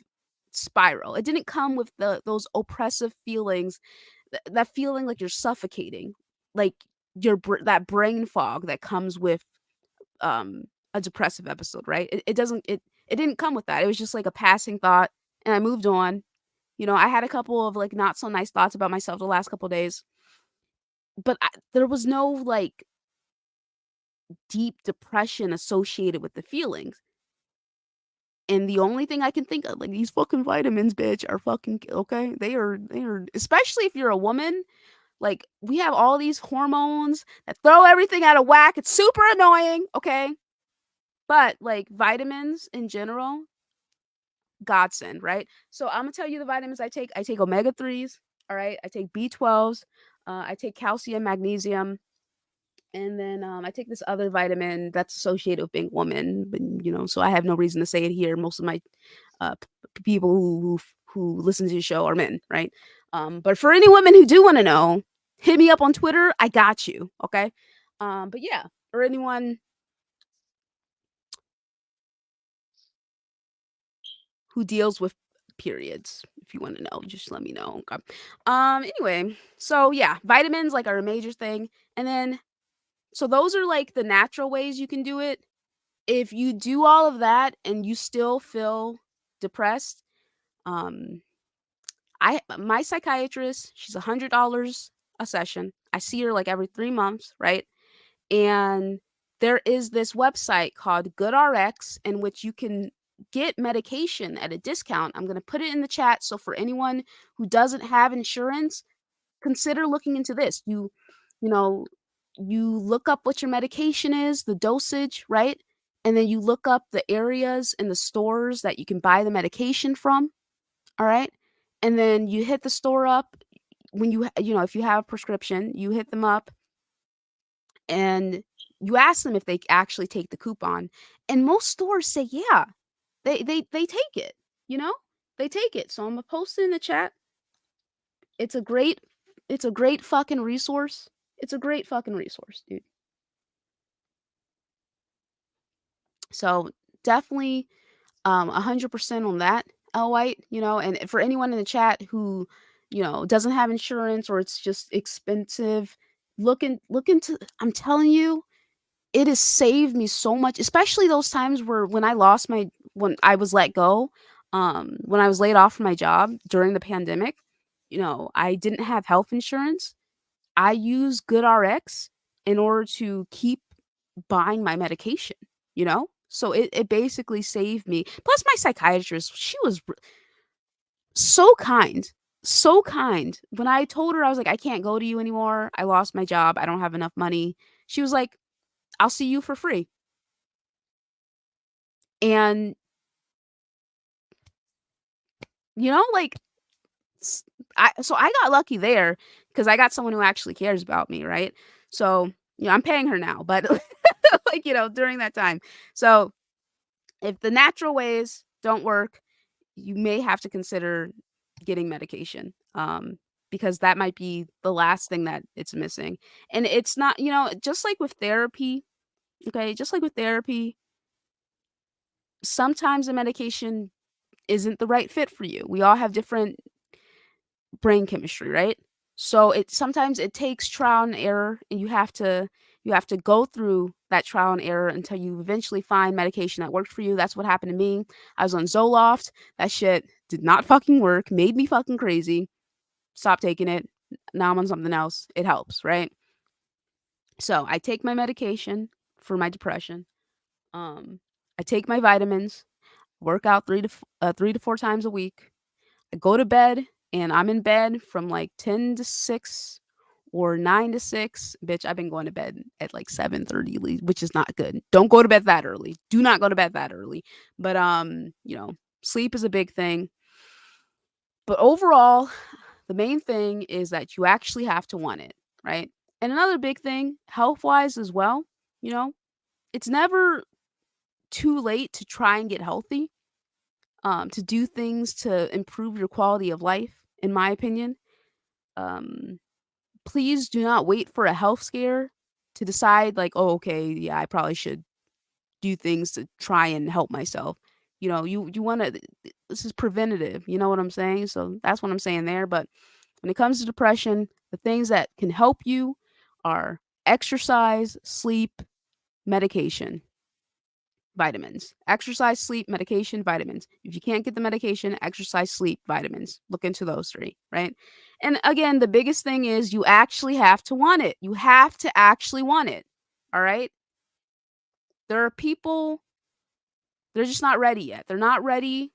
spiral. It didn't come with those oppressive feelings, that feeling like you're suffocating, like that brain fog that comes with a depressive episode, right? It didn't come with that. It was just like a passing thought and I moved on. You know, I had a couple of like not so nice thoughts about myself the last couple of days, but there was no like deep depression associated with the feelings. And the only thing I can think of, like these fucking vitamins, bitch, are fucking okay. They are, especially if you're a woman. Like we have all these hormones that throw everything out of whack. It's super annoying, okay? But like vitamins in general, godsend, right? So I'm gonna tell you the vitamins I take. I take omega 3s, all right? I take B12s, I take calcium, magnesium, and then I take this other vitamin that's associated with being a woman, but you know, so I have no reason to say it here. Most of my people who listen to the show are men, right? But for any women who do want to know, hit me up on Twitter. I got you, okay? But yeah, or anyone who deals with periods, if you want to know, just let me know, okay? Anyway, so yeah, vitamins like are a major thing, and then so those are like the natural ways you can do it. If you do all of that and you still feel depressed, um my psychiatrist, she's $100 a session. I see her like every 3 months, right? And there is this website called GoodRx in which you can get medication at a discount. I'm going to put it in the chat, so for anyone who doesn't have insurance, consider looking into this. You know, you look up what your medication is, the dosage, right? And then you look up the areas in the stores that you can buy the medication from, all right? And then you hit the store up when you know, if you have a prescription, you hit them up and you ask them if they actually take the coupon. And most stores say, yeah, they take it, you know? They take it. So I'm gonna post it in the chat. It's a great fucking resource. It's a great fucking resource, dude. So definitely 100% on that, L White, you know, and for anyone in the chat who, you know, doesn't have insurance or it's just expensive, look into, I'm telling you, it has saved me so much, especially those times where when I was let go, when I was laid off from my job during the pandemic, you know, I didn't have health insurance. I use GoodRx in order to keep buying my medication, you know? So it basically saved me. Plus my psychiatrist, she was so kind. So kind. When I told her, I was like, I can't go to you anymore. I lost my job. I don't have enough money. She was like, I'll see you for free. And, like, so I got lucky there because I got someone who actually cares about me, right? So, I'm paying her now, but like, during that time. So if the natural ways don't work, you may have to consider getting medication. Because that might be the last thing that it's missing. And it's not, just like with therapy, okay, just like with therapy, sometimes the medication isn't the right fit for you. We all have different brain chemistry, right? So sometimes it takes trial and error, and you have to go through that trial and error until you eventually find medication that works for you. That's what happened to me. I was on Zoloft. That shit did not fucking work. Made me fucking crazy. Stopped taking it. Now I'm on something else. It helps, right? So I take my medication for my depression. I take my vitamins. Work out 3 to 4 times a week. I go to bed and I'm in bed from like 10 to 6 or 9 to 6. Bitch, I've been going to bed at like 7:30, which is not good. Don't go to bed that early. Do not go to bed that early. But sleep is a big thing. But overall, the main thing is that you actually have to want it, right? And another big thing, health-wise as well, you know, it's never too late to try and get healthy, to do things to improve your quality of life, in my opinion. Um, Please do not wait for a health scare to decide, like, oh, okay, yeah, I probably should do things to try and help myself. You want to. This is preventative. You know what I'm saying? So that's what I'm saying there. But when it comes to depression, the things that can help you are exercise, sleep, medication, vitamins. Exercise, sleep, medication, vitamins. If you can't get the medication, exercise, sleep, vitamins. Look into those three, right? And again, the biggest thing is you actually have to want it. You have to actually want it. All right? There are people, they're just not ready yet. They're not ready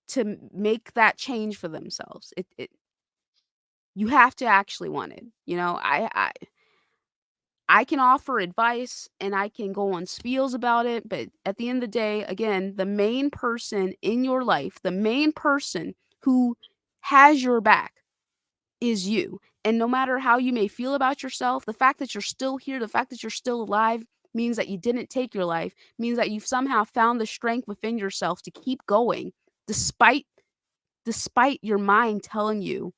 to make that change for themselves. You have to actually want it. I can offer advice and I can go on spiels about it, but at the end of the day, again, the main person in your life, the main person who has your back is you. And no matter how you may feel about yourself, the fact that you're still here, the fact that you're still alive means that you didn't take your life, means that you've somehow found the strength within yourself to keep going despite your mind telling you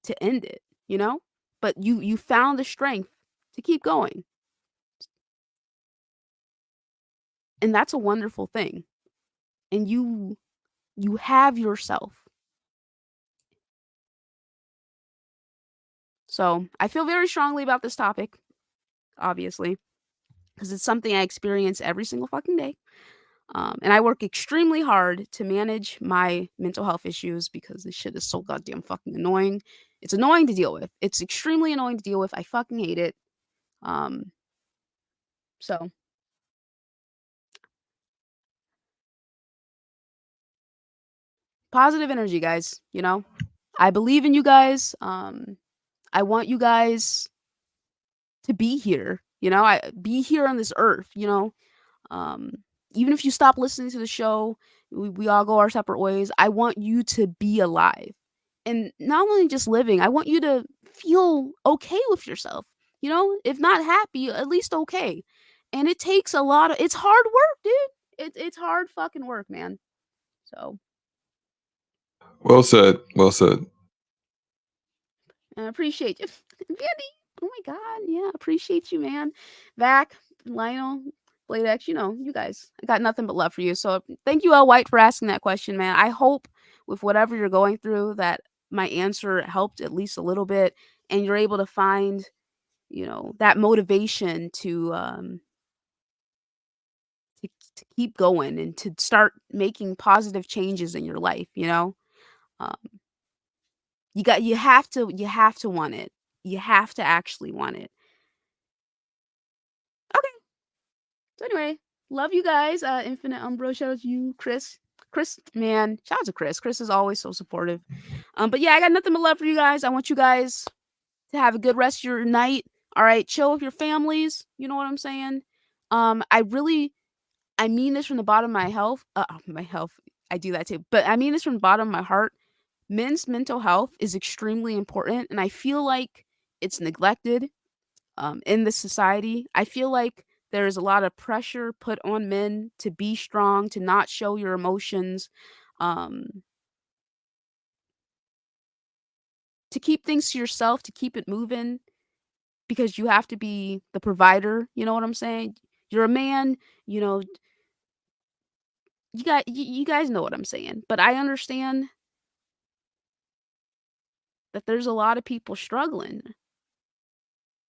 to end it, you know? But you found the strength to keep going. And that's a wonderful thing. And you have yourself. So, I feel very strongly about this topic, obviously, because it's something I experience every single fucking day. And I work extremely hard to manage my mental health issues because this shit is so goddamn fucking annoying. It's annoying to deal with. It's extremely annoying to deal with. I fucking hate it. Um, so positive energy, guys, I believe in you guys. I want you guys to be here, I be here on this earth, Um, even if you stop listening to the show, we all go our separate ways. I want you to be alive. And not only just living, I want you to feel okay with yourself. If not happy, at least okay. And it takes it's hard work, dude. It's hard fucking work, man. So Well said. Well said. I appreciate you. Vandy. Oh my God. Yeah, appreciate you, man. Vac, Lionel, Blade X, you guys. I got nothing but love for you. So thank you, L White, for asking that question, man. I hope with whatever you're going through that my answer helped at least a little bit and you're able to find, that motivation to keep going and to start making positive changes in your life, Um, you have to want it. You have to actually want it. Okay. So anyway, love you guys. Infinite Umbro, shout out to you, Chris. Chris, man, shout out to Chris. Chris is always so supportive. But yeah, I got nothing but love for you guys. I want you guys to have a good rest of your night. All right, chill with your families. You know what I'm saying? I mean this from the bottom of my health. My health. I do that too. But I mean this from the bottom of my heart. Men's mental health is extremely important, and I feel like it's neglected in this society. I feel like there is a lot of pressure put on men to be strong, to not show your emotions, um, to keep things to yourself, to keep it moving because you have to be the provider. You know what I'm saying? You're a man, you know, you guys know what I'm saying. But I understand that there's a lot of people struggling.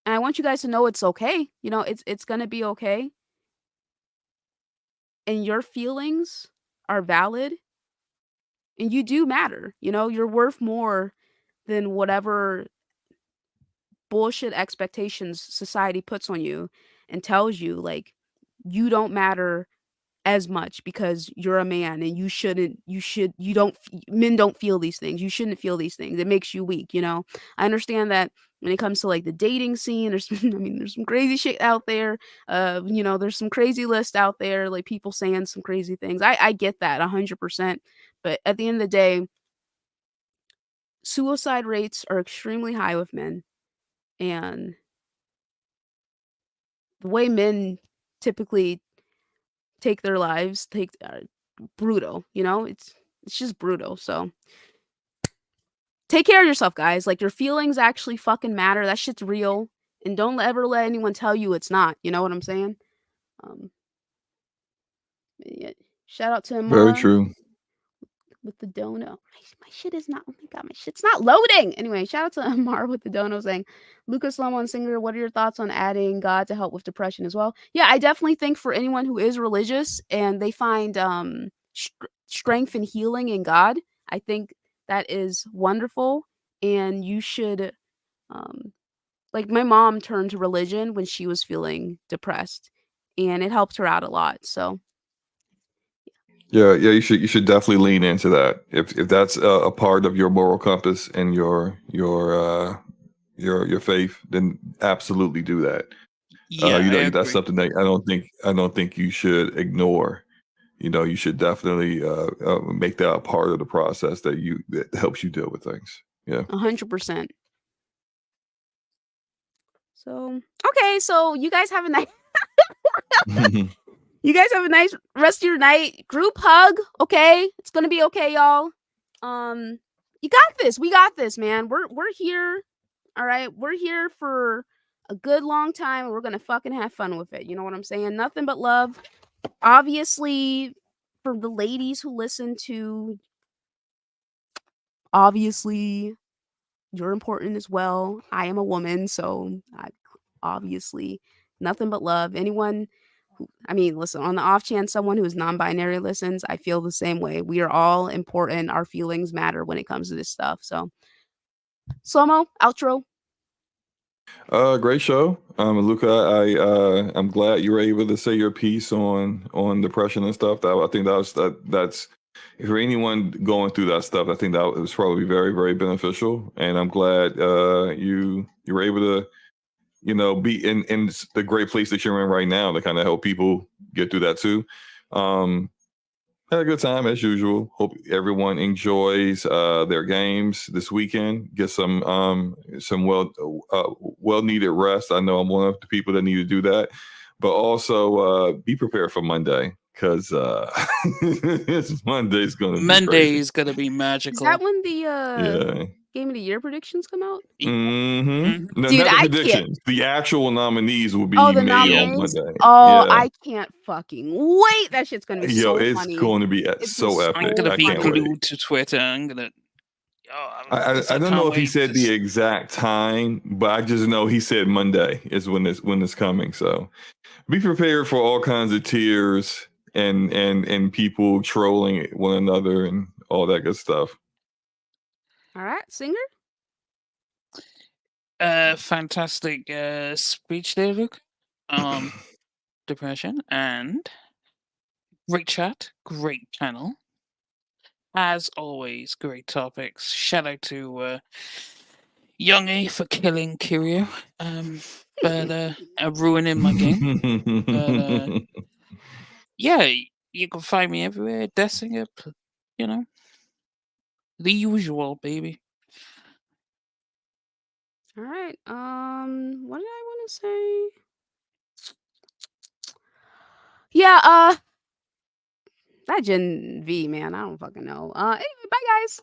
And I want you guys to know it's okay. You know, it's going to be okay. And your feelings are valid and you do matter. You know, you're worth more than whatever bullshit expectations society puts on you and tells you like you don't matter as much because you're a man and men don't feel these things. You shouldn't feel these things. It makes you weak, you know. I understand that when it comes to like the dating scene, there's there's some crazy shit out there. You know, there's some crazy list out there, like people saying some crazy things. I get that 100%. But at the end of the day, suicide rates are extremely high with men. And the way men typically take their lives, brutal, you know? It's just brutal. So take care of yourself, guys. Like your feelings actually fucking matter. That shit's real. And don't ever let anyone tell you it's not. You know what I'm saying? Um yeah. Shout out to Very Amara true. with the dono. My shit is not, oh my god, my shit's not loading. Anyway, shout out to Amar with the dono saying, Lucas Lemon Singer, what are your thoughts on adding God to help with depression as well? Yeah, I definitely think for anyone who is religious and they find strength and healing in God, I think that is wonderful. And you should, like my mom turned to religion when she was feeling depressed and it helped her out a lot. So Yeah, you should definitely lean into that. If that's a part of your moral compass and your faith, then absolutely do that. Yeah, You I know, that's agree. something that I don't think you should ignore. You know, you should definitely make that a part of the process that helps you deal with things. Yeah. 100%. So okay, so you guys have a nice you guys have a nice rest of your night. Group hug, okay? It's gonna be okay, y'all. You got this. We got this, man. We're here. All right, we're here for a good long time. We're gonna fucking have fun with it. You know what I'm saying? Nothing but love. Obviously, for the ladies who listen to, obviously, you're important as well. I am a woman, so obviously, nothing but love. Anyone I mean, listen, on the off chance someone who is non-binary listens, I feel the same way. We are all important. Our feelings matter when it comes to this stuff. So, slow-mo, outro. Great show, Luca. I'm glad you were able to say your piece on depression and stuff. I think that's for anyone going through that stuff. I think that was probably very, very beneficial, and I'm glad you were able to, you know, be in the great place that you're in right now to kind of help people get through that too. Had a good time as usual. Hope everyone enjoys their games this weekend. Get some well needed rest. I know I'm one of the people that need to do that, but also be prepared for Monday because Monday's gonna be Monday crazy. is gonna be Is magical. that when the Yeah. Game of the Year predictions come out? Mm-hmm. No, Dude, not the I can't. predictions. The actual nominees will be Oh, the made on nominees? Monday. Oh, Yeah. I can't fucking wait. That shit's gonna be Yo, so it's funny. going to be It's so so epic. I'm gonna I be can't wait. glued to Twitter. I'm gonna. I don't know if he said the exact time, but I just know he said Monday is when it's coming. So be prepared for all kinds of tears and people trolling one another and all that good stuff. All right, Singer? Fantastic speech there, Luke. Depression, and great chat, great panel. As always, great topics. Shout out to YongYea for killing Kiryu, but ruining my game. But yeah, you can find me everywhere. Dessinger, you know, the usual, baby. All right. What did I want to say? Yeah. That Gen V, man. I don't fucking know. Anyway, bye, guys.